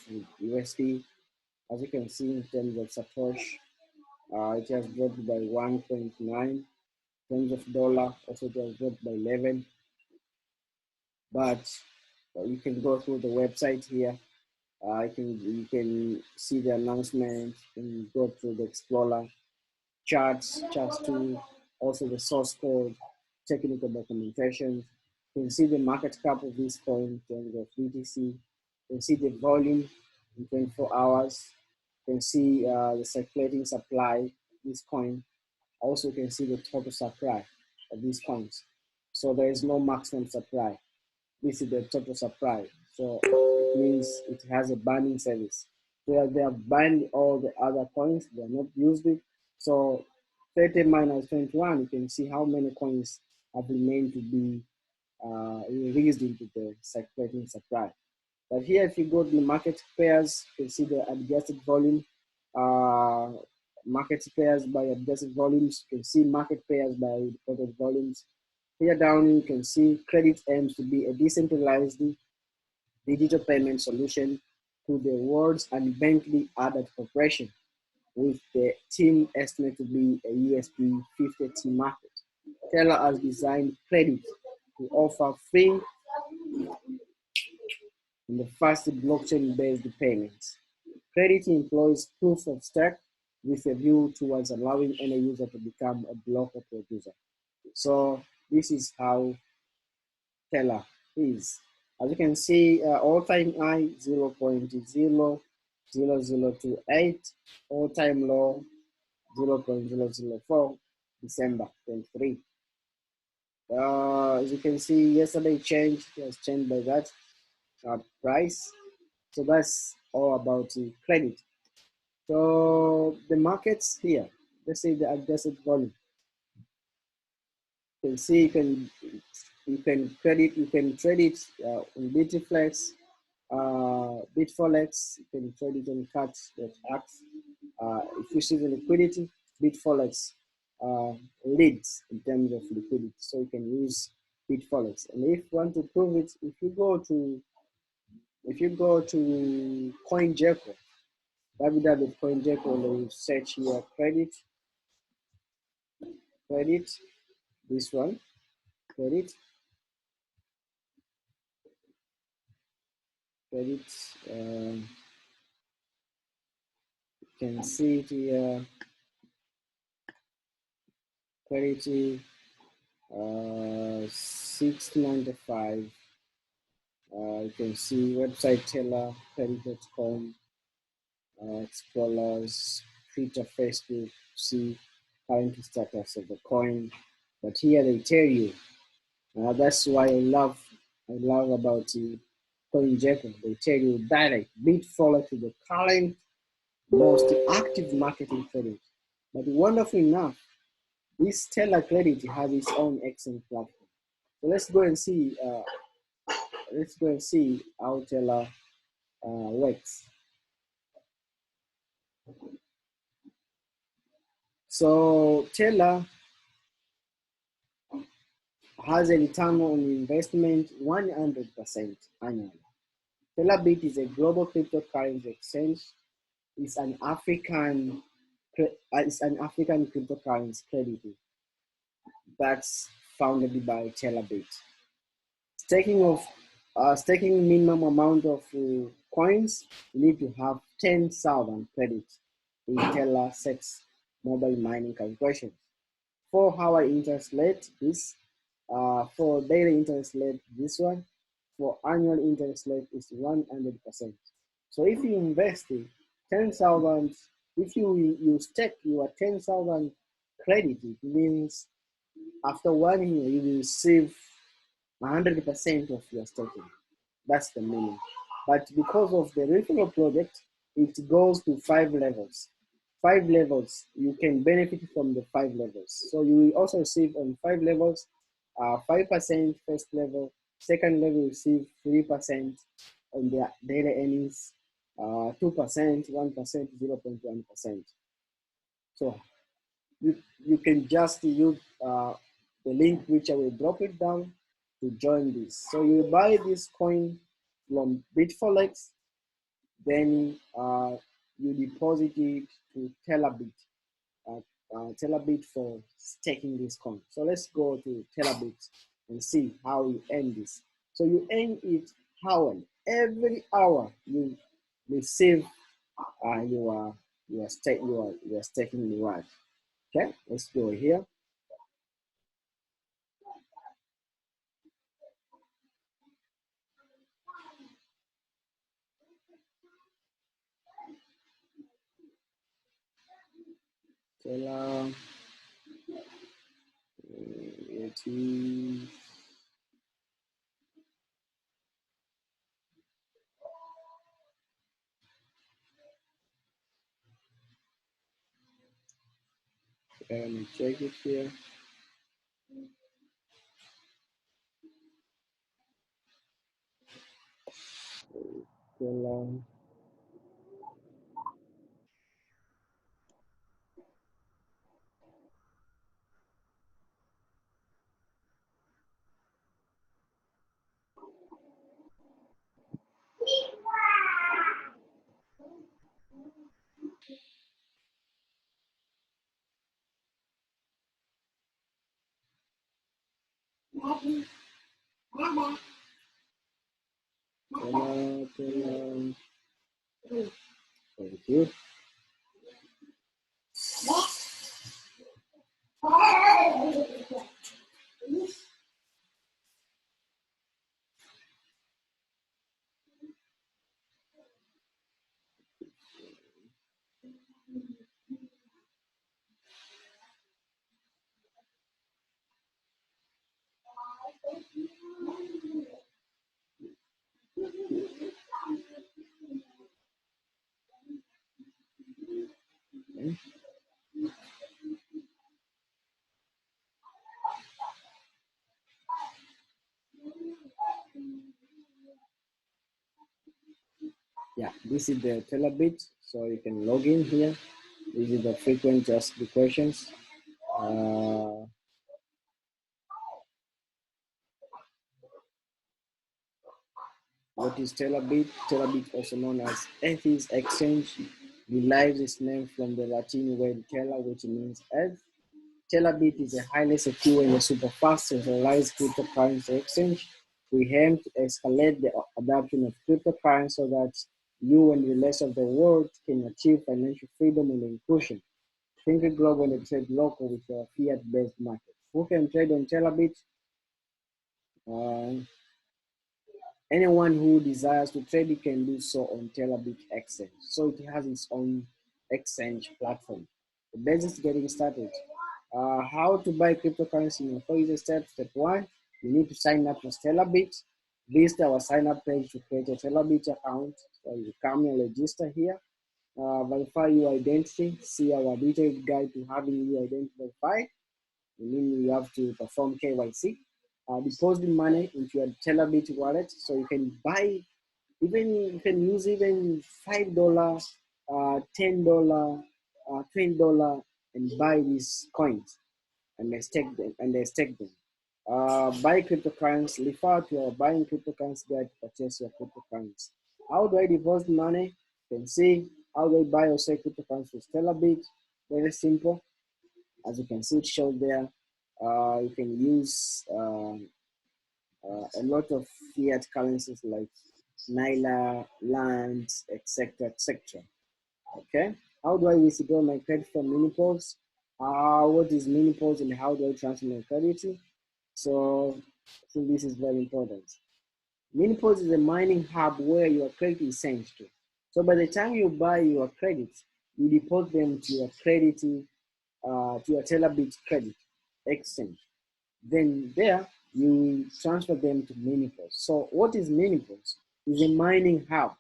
USD. As you can see in terms of Satoshi, it has dropped by 1.9. In terms of dollar, also it has dropped by 11. But you can go through the website here. You can see the announcement, and go through the Explorer, charts too, also the source code, technical documentation. You can see the market cap of this coin in terms of BTC. You can see the volume in 24 hours. You can see the circulating supply of this coin. Also, you can see the total supply of these coins. So there is no maximum supply. This is the total supply. So it means it has a binding service. They have banned all the other coins. They are not used it. So 30 minus 21, you can see how many coins have remained to be released into the circulating supply. But here, if you go to the market pairs, you can see the adjusted volume. Market pairs by adjusted volumes. You can see market pairs by reported volumes. Here down, you can see credit aims to be a decentralized digital payment solution to the world's unbankly adult corporation, with the team estimated to be a USD 50 market. Teller has designed credit to offer free and the fast blockchain-based payments. Credit employs proof of stake with a view towards allowing any user to become a blocker producer. So this is how Teller is. As you can see, all-time high 0.00028, all-time low 0.004, December 23. As you can see, yesterday changed, it was changed by that price. So that's all about credit. So the markets here, let's say the adjusted volume. You can see you can trade it on BTFlex, Bitforex. You can trade it on Cat.ax. If you see the liquidity, Bitforex leads in terms of liquidity, so you can use Bitforex. And if you want to prove it, if you go to CoinGecko, www.coingecko, you search here credit, this one, credit, you can see it here, credit 695. You can see website teller, credit.com, explorers, Twitter, Facebook, see current status of the coin. But here they tell you, that's why I love about CoinGecko. They tell you direct, Bitforex to the current most active marketing credit. But wonderful enough, this Stellar Credit has its own excellent platform. So let's go and see. How Stellar works. So Stellar has a return on investment 100% annually. Stellarbit is a global cryptocurrency exchange. It's an African cryptocurrency credit that's founded by Stellarbit. Staking minimum amount of coins, you need to have 10,000 credits in Stellar 6 mobile mining calculations. 4-hour interest rate is for daily interest rate this one. For annual interest rate is 100%. So if you invest 10,000, if you stake your 10,000 credit, it means After 1 year, you will receive 100% of your staking. That's the meaning. But because of the referral project, it goes to 5 levels. 5 levels, you can benefit from the 5 levels. So you will also receive on 5 levels, 5% first level, second level you receive 3% on their daily earnings, 2%, 1%, 0.1%. So you can just use the link which I will drop it down to join this. So you buy this coin from Bitforex, then you deposit it to Telabit, uh, Telabit for staking this coin. So let's go to Telabit and see how you earn this. So you earn it hourly. Every hour you receive your staking reward. Okay, let's go here. Teller, it is, let me check it here. Teller, Teller. Thank you. Okay. Yeah, this is the Telabit, so you can log in here. This is the frequent asked questions. What is Telabit? Telabit, also known as Earth's Exchange, derives its name from the Latin word tela, which means earth. Telabit is a highly secure and a super fast centralized cryptocurrency exchange. We aim to escalate the adoption of cryptocurrency so that you and the rest of the world can achieve financial freedom and inclusion. Think global and trade local with a fiat-based market. Who can trade on Telabit? Uh, Anyone who desires to trade can do so on Telabit Exchange. So it has its own exchange platform. The basics getting started. How to buy cryptocurrency in 4 steps. Step 1, you need to sign up for Stellarbit. Visit our sign up page to create a Stellarbit account. So you come and register here. Verify your identity. See our detailed guide to having your identity verified. Meaning you have to perform KYC. Deposit money into your Stellarbit wallet so you can buy, even you can use even $5, $10, $20 and buy these coins and they stake them. Buy cryptocurrency, refer to our buying cryptocurrency guide to purchase your cryptocurrency. How do I deposit money? You can see how do I buy or sell cryptocurrency with Stellarbit. Very simple. As you can see, it shows there. You can use a lot of fiat currencies like Naira, Land, etc., etc. Okay. How do I withdraw my credit from Minipulse? What is Minipulse and how do I transfer my credit? So I think this is very important. Minipulse is a mining hub where your credit is sent to. So by the time you buy your credits, you deposit them to your credit, to your Telabit credit exchange. Then there you transfer them to Minipos. So what is Minipos? Is a mining hub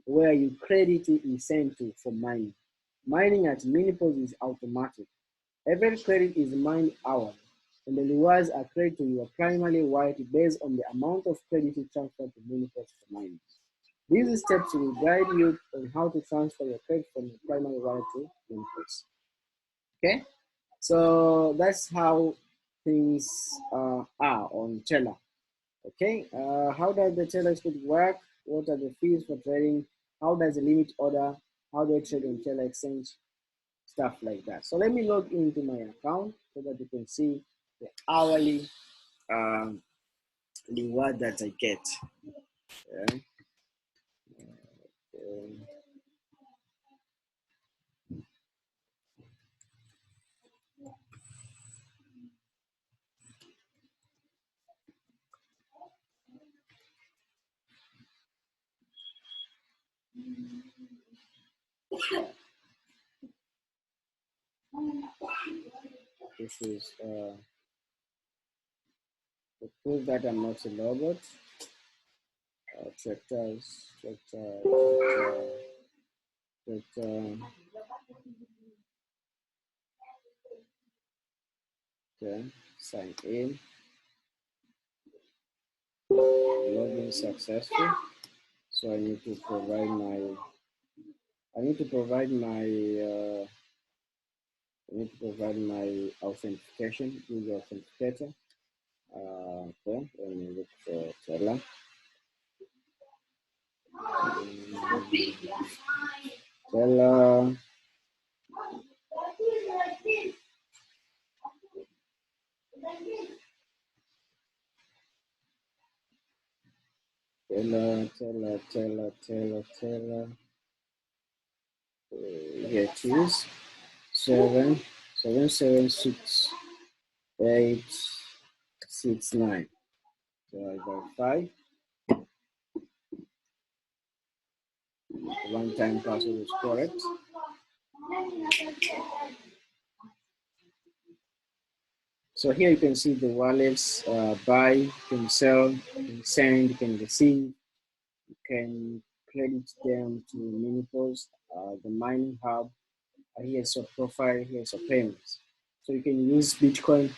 where you credit is sent to for mining. Mining at Minipos is automatic. Every credit is mined hourly, and the rewards are credited to your primary wallet based on the amount of credit you transfer to Minipos for mining. These steps will guide you on how to transfer your credit from your primary wallet to Minipos. Okay, so that's how things are on Teller. Okay, how does the Teller Exchange work? What are the fees for trading? How does the limit order? How do I trade on Teller Exchange? Stuff like that. So let me log into my account so that you can see the hourly um, reward that I get. Yeah. Um, this is to prove that I'm not a robot. Tractors, okay, sign in, login successful. So I need to provide my, authentication, Google Authenticator. Okay, let me look for Teller. Teller. Teller. Here it is. 776,869. So I verify. One-time password is correct. So here you can see the wallets, buy, you can sell, you can send, you can receive, you can credit them to Minipos, the mining hub. Here's your profile, here's your payments. So you can use Bitcoin,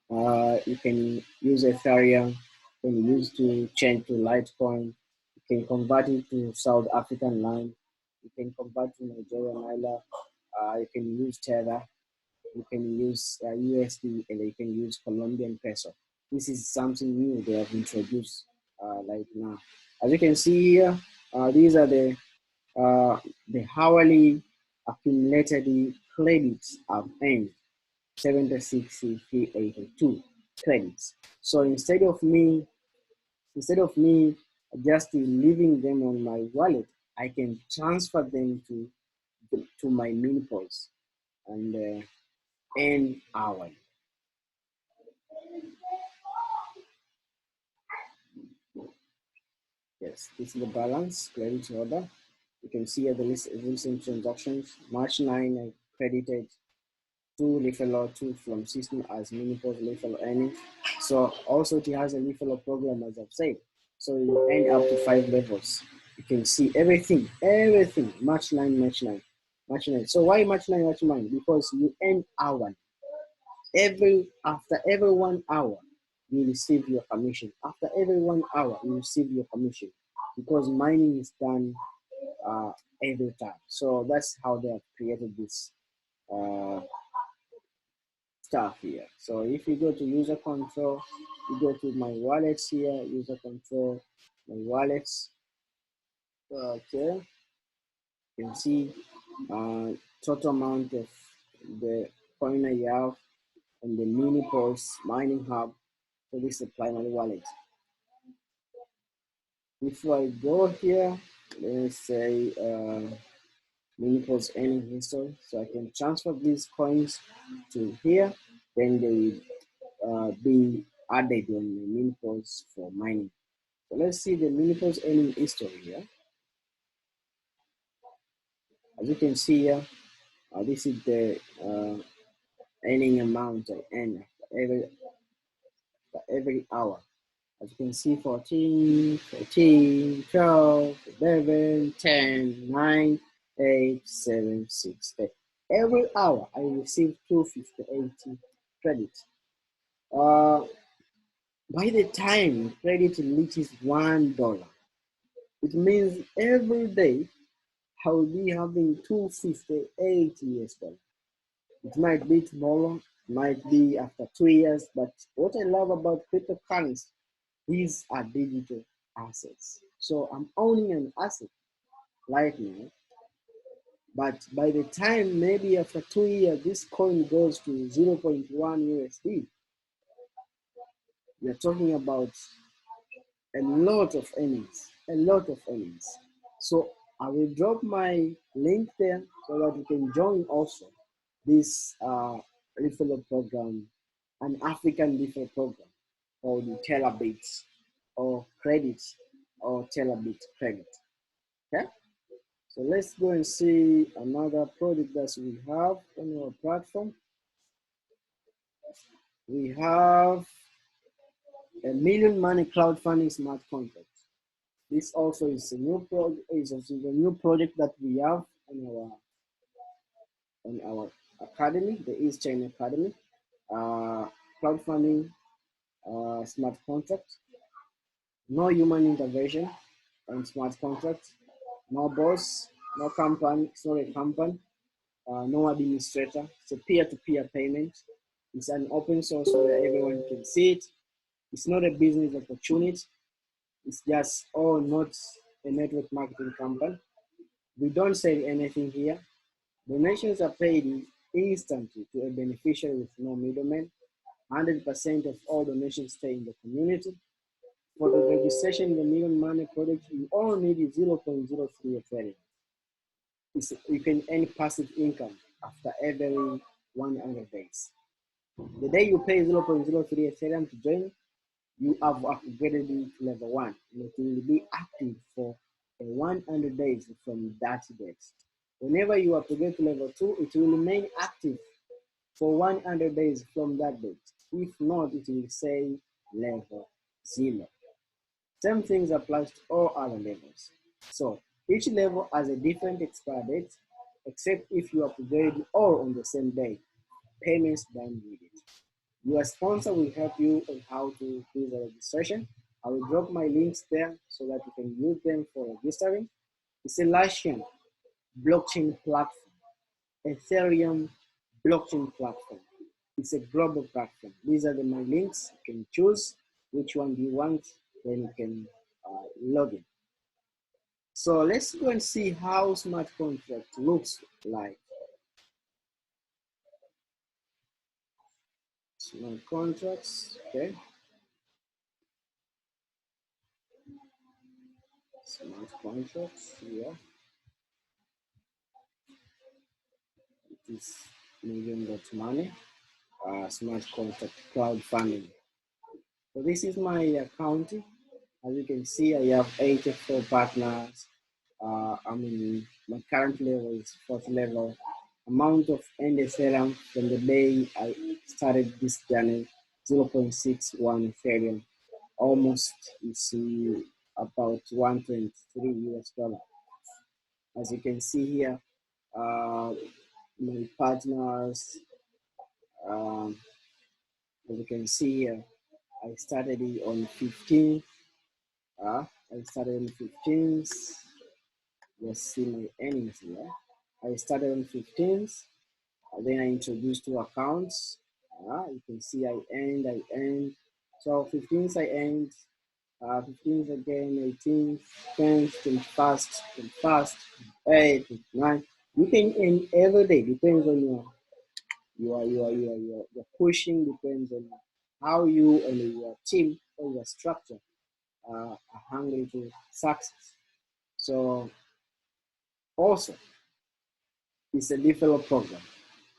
you can use Ethereum, you can use to change to Litecoin, you can convert it to South African Rand, you can convert to Nigerian Naira, you can use Tether, you can use USD, and you can use Colombian peso. This is something new they have introduced like now. As you can see here, these are the hourly accumulated credits I've earned, 76,382 credits. So instead of me just leaving them on my wallet, I can transfer them to my Minipos and earn hourly. Yes, this is the balance credit order. You can see at the recent transactions. March 9, I credited 2 referral, 2 from system as Minipos referral earnings. So also it has a referral program, as I've said. So you earn up to 5 levels. You can see everything, March 9, March 9, March 9. So why March 9, March 9? Because you earn hourly. After every 1 hour, you receive your commission. After every 1 hour, you receive your commission because mining is done every time. So that's how they have created this uh, stuff here. So if you go to user control, you go to my wallets here, user control, my wallets. Okay, you can see total amount of the coin I have on the Minipos mining hub. So this is the primary wallet. If I go here, let's say Minipos earning history, so I can transfer these coins to here, then they be added on the Minipos for mining. So let's see the Minipos earning history here. As you can see here, this is the earning amount I earn after every hour. As you can see, 14, 13, 12, 11, 10, 9, 8, 7, 6, 8. Every hour, I receive 250 credits. By the time credit reaches $1, it means every day I will be having 258 US dollars. It might be tomorrow, might be after 2 years, but what I love about cryptocurrency, these are digital assets. So I'm owning an asset right now, but by the time maybe after 2 years, this coin goes to 0.1 USD, we're talking about a lot of earnings, a lot of earnings. So I will drop my link there so that you can join also this referral program, an African referral program called the Terabits or credits or Terabit credit. Okay, so let's go and see another product that we have on our platform. We have a million money crowdfunding smart contract. This also is a new project that we have on our academy, the East China Academy. Crowdfunding smart contract. No human intervention on smart contract. No boss, no company. It's not a company. No administrator. It's a peer-to-peer payment. It's an open source where everyone can see it. It's not a business opportunity. It's just not a network marketing company. We don't sell anything here. Donations are paid instantly to a beneficiary with no middleman. 100% of all donations stay in the community. For the registration in the Million Money Project, you only need 0.03 Ethereum. You can earn passive income after every 100 days. The day you pay 0.03 Ethereum to join, you have upgraded it to level 1, and it will be active for 100 days from that date. Whenever you upgrade to level 2, it will remain active for 100 days from that date. If not, it will say level 0. Same things applies to all other levels. So each level has a different expire date, except if you upgrade all on the same day. Payments done with it. Your sponsor will help you on how to do the registration. I will drop my links there so that you can use them for registering. It's a Lattian blockchain platform, Ethereum blockchain platform. It's a global platform. These are my links. You can choose which one do you want, then you can log in. So let's go and see how smart contract looks like. Smart contracts, okay. Smart contracts here. It is million.money. Smart contract crowdfunding. So this is my account. As you can see, I have 84 partners. My current level is 4th level. Amount of Ethereum from the day I started this journey, 0.61 Ethereum. Almost, you see, about 123 US dollar. As you can see here, my partners, as you can see here, I started it on 15th. I started on 15th. Let's see my earnings here. I started on 15th. Then I introduced 2 accounts. You can see I earned. So 15th I earned. 15th again, 18th, 10th, 21st, 21st, 8th, 9th. You can earn every day. Depends on your pushing. Depends on how you and your team or your structure are hungry to success. So also, it's a referral program.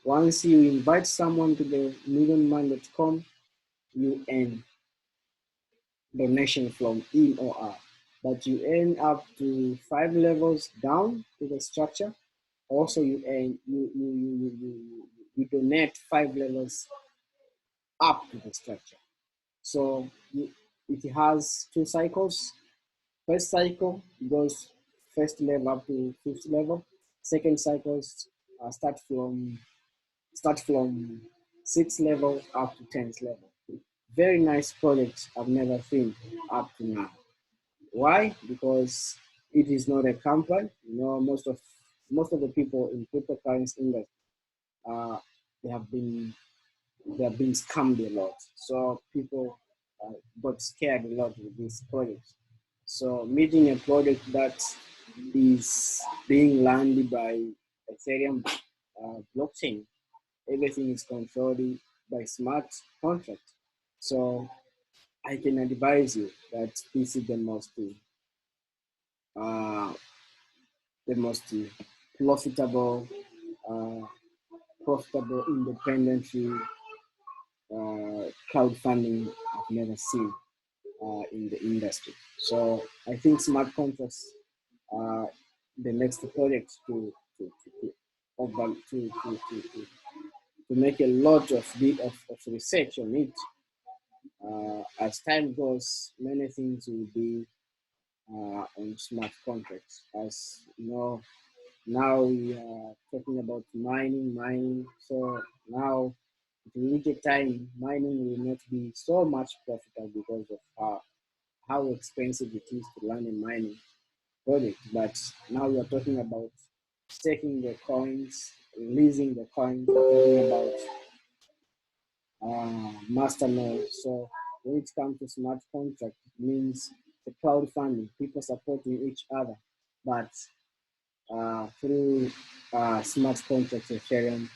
Once you invite someone to the millionman.com, you earn donation from him or her. But you earn up to 5 levels down to the structure. Also, you earn you donate 5 levels up to the structure. So it has 2 cycles. First cycle goes first level up to fifth level. Second cycles start from sixth level up to 10th level. Very nice project I've never seen up to now. Why? Because it is not a company. You know, most of the people in cryptocurrency industry, uh, they have been they have been scammed a lot. So people got scared a lot with this project. So meeting a project that is being landed by Ethereum blockchain, everything is controlled by smart contract. So I can advise you that this is uh, the most profitable, uh, profitable independently crowdfunding I've never seen in the industry. So I think smart contracts are the next project to make a lot of research on it. As time goes, many things will be on smart contracts. As you know, now we are talking about mining. So now it will reach a time mining will not be so much profitable because of how expensive it is to run a mining project. But now we are talking about staking the coins, leasing the coins, we're talking about mastermind. So when it comes to smart contract, it means the crowdfunding, people supporting each other, but through smart contracts, Ethereum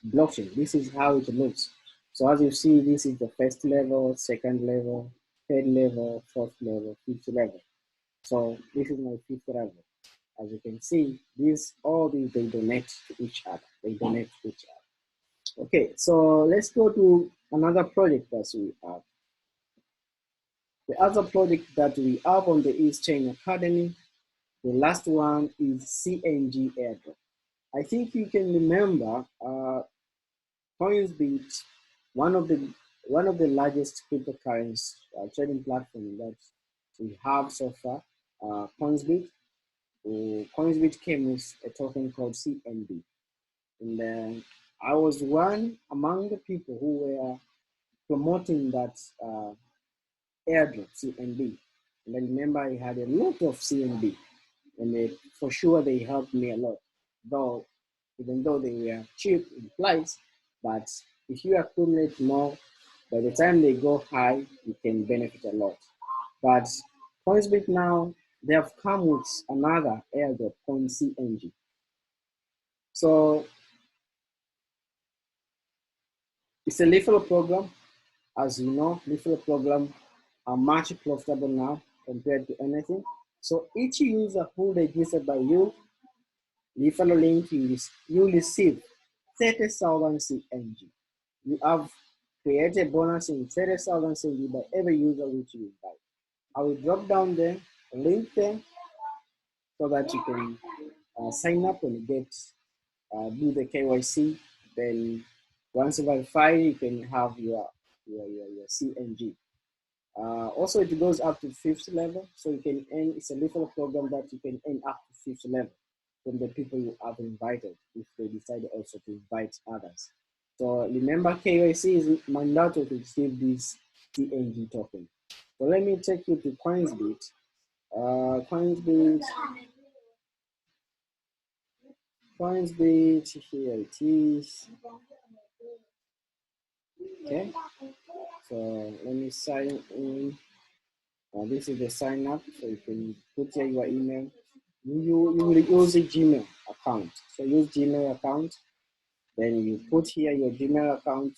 blockchain. This is how it looks. So as you see, this is the first level, second level, third level, fourth level, fifth level. So this is my fifth level. As you can see, all these they donate to each other. They donate to each other. Okay, so let's go to another project that we have. The other project that we have on the East Chain Academy, the last one is CNG airdrop. I think you can remember Coinsbit, one of the one of the largest cryptocurrency trading platform that we have so far. Coinsbit. Coinsbit came with a token called CNB, and I was one among the people who were promoting that airdrop CNB. And I remember I had a lot of CNB, and for sure they helped me a lot. Though, even though they were cheap in price, but if you accumulate more, by the time they go high, you can benefit a lot. But Coinsbit now, they have come with another airdrop called CNG. So it's a referral program. As you know, referral program are much profitable now compared to anything. So each user who registered by you, referral link, you receive 30,000 CNG. You have created bonus in 30,000 CNG by every user which you invite. I will drop down the link there so that you can sign up and do the KYC. Then once verified, you can have your CNG. Also, it goes up to fifth level, so you can earn. It's a referral program that you can earn up to fifth level from the people you have invited if they decide also to invite others. So remember, KYC is mandatory to receive this CNG token. So let me take you to Coinsbit. Coinsbit, here it is. Okay, so let me sign in. This is the sign up, so you can put here your email. You will use a Gmail account. So use Gmail account. Then you put here your Gmail account.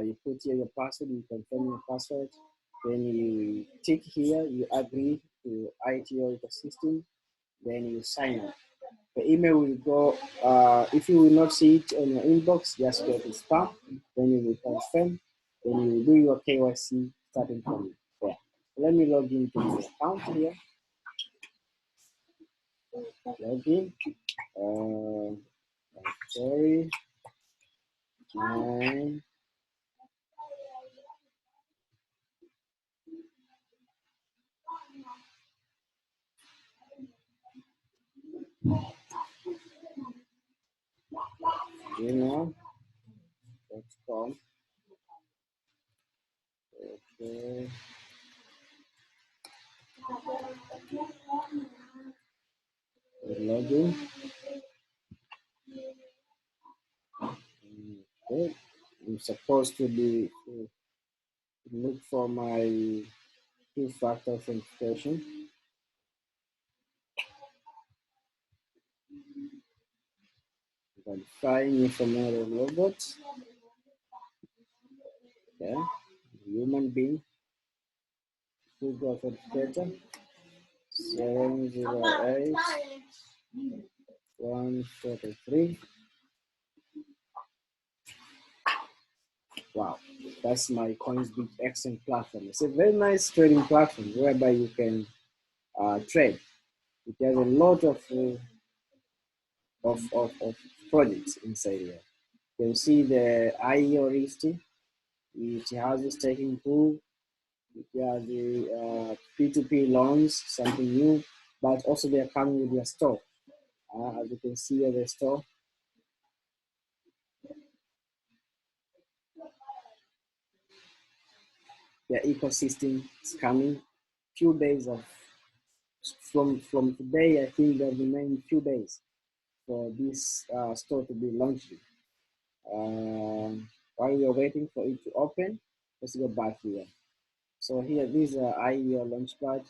You put here your password. You confirm your password. Then you tick here. You agree to ITO ecosystem. Then you sign up. The email will go. If you will not see it on your inbox, just go to spam. Then you will confirm. Then you will do your KYC starting from there. Let me log into my account here. Login. Sorry. 9. Casino.com. Okay. Login. Okay. I'm supposed to be look for my two-factor authentication. Verifying information robot. Okay. Human being. Google authenticator. 708-143. Wow, that's my KickEX platform. It's a very nice trading platform whereby you can trade. It has a lot of projects inside here. You can see the IEO list. It has a staking pool. It has the P2P loans, something new, but also they are coming with their store. As you can see at the store, the ecosystem is coming. Few days of from today, I think there remain few days for this store to be launched. While we are waiting for it to open, let's go back here. So here, these are IEO launchpad.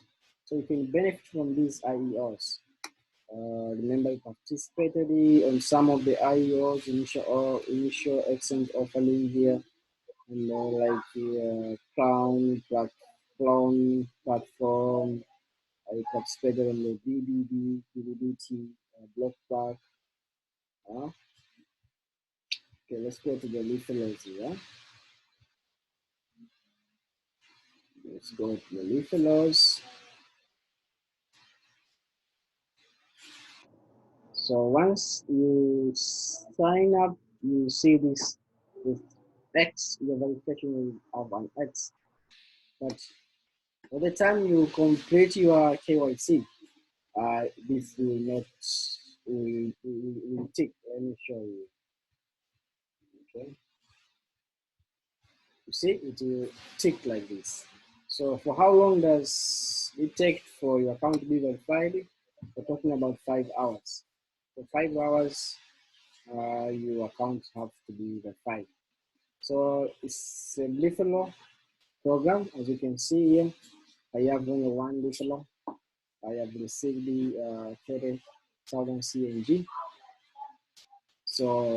So you can benefit from these IEOs. Remember, you participated on some of the IEOs, initial exchange offering here, and like the Clown platform. I participated on the BBT, Blockback. Okay, let's go to the referrals here. Let's go to the referrals. So once you sign up, you see this with X, the verification of an X. But by the time you complete your KYC, this will not will tick. Let me show you. Okay, you see it will tick like this. So for how long does it take for your account to be verified? We're talking about 5 hours. For 5 hours, your account have to be verified. So it's a referral program. As you can see here, I have only one referral. I have received the 30,000 CNG. So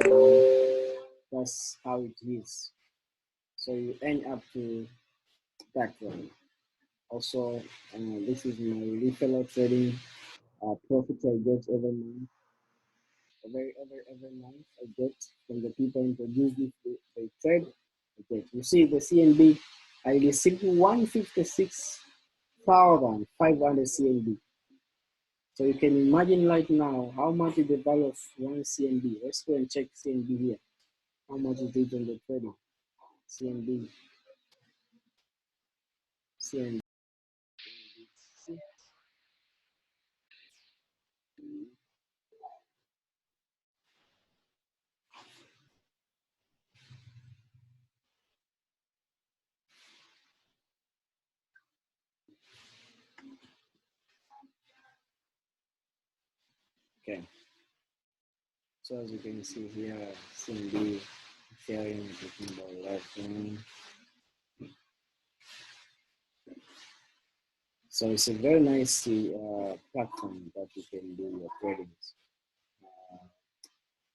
that's how it is. So you end up to that one. Also, this is my referral trading profit I get every month. Every month I get from the people introduced me to the trade. Okay, you see the CNB, I received 156,500 CNB. So you can imagine right now how much is the value of one CNB. Let's go and check CNB here. How much is it on the trading? CNB. CNB. Okay. So as you can see here, CNB, Ethereum, talking about Referral. So it's a very nice platform that you can do your trading.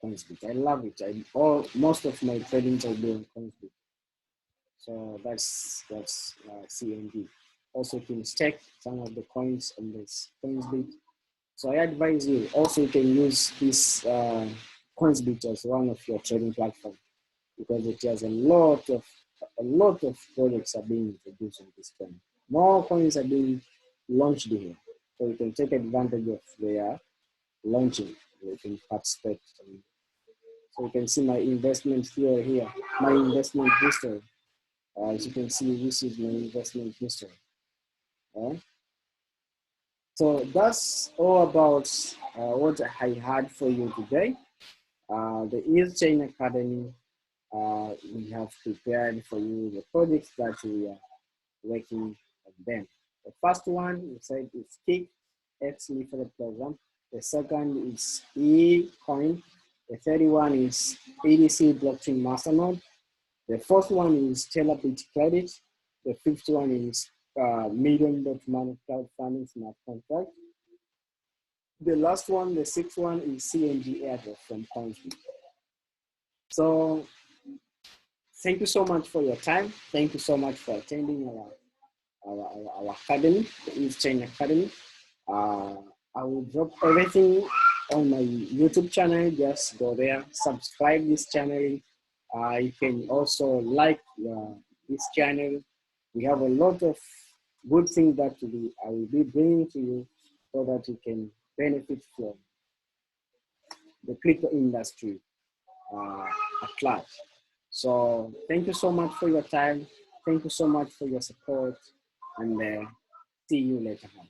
Coinsbit. I love it. Most of my tradings I do on Coinsbit. So that's CND. Also, you can stake some of the coins on this Coinsbit. So I advise you. Also, you can use this Coinsbit as one of your trading platform because it has a lot of projects are being introduced on this coin. More coins are being launched here, so you can take advantage of their launching. You can participate. So you can see my investment here, my investment history. As you can see, this is my investment history. So that's all about what I had for you today. The ECOIN Academy, we have prepared for you the projects that we are working on them. The first one we said is KickEX Referral program. The second is ECOIN. The third one is EDC blockchain masternode. The fourth one is Terabyte credit. The fifth one is million.money crowdfunding smart contract. The last one, the sixth one is CNG airdrop from Coinsbit. So thank you so much for your time. Thank you so much for attending our academy, the ECOIN Academy. I will drop everything on my YouTube channel. Just go there, subscribe this channel. You can also like this channel. We have a lot of good things that I will be bringing to you so that you can benefit from the crypto industry at large. So thank you so much for your time. Thank you so much for your support, and see you later on.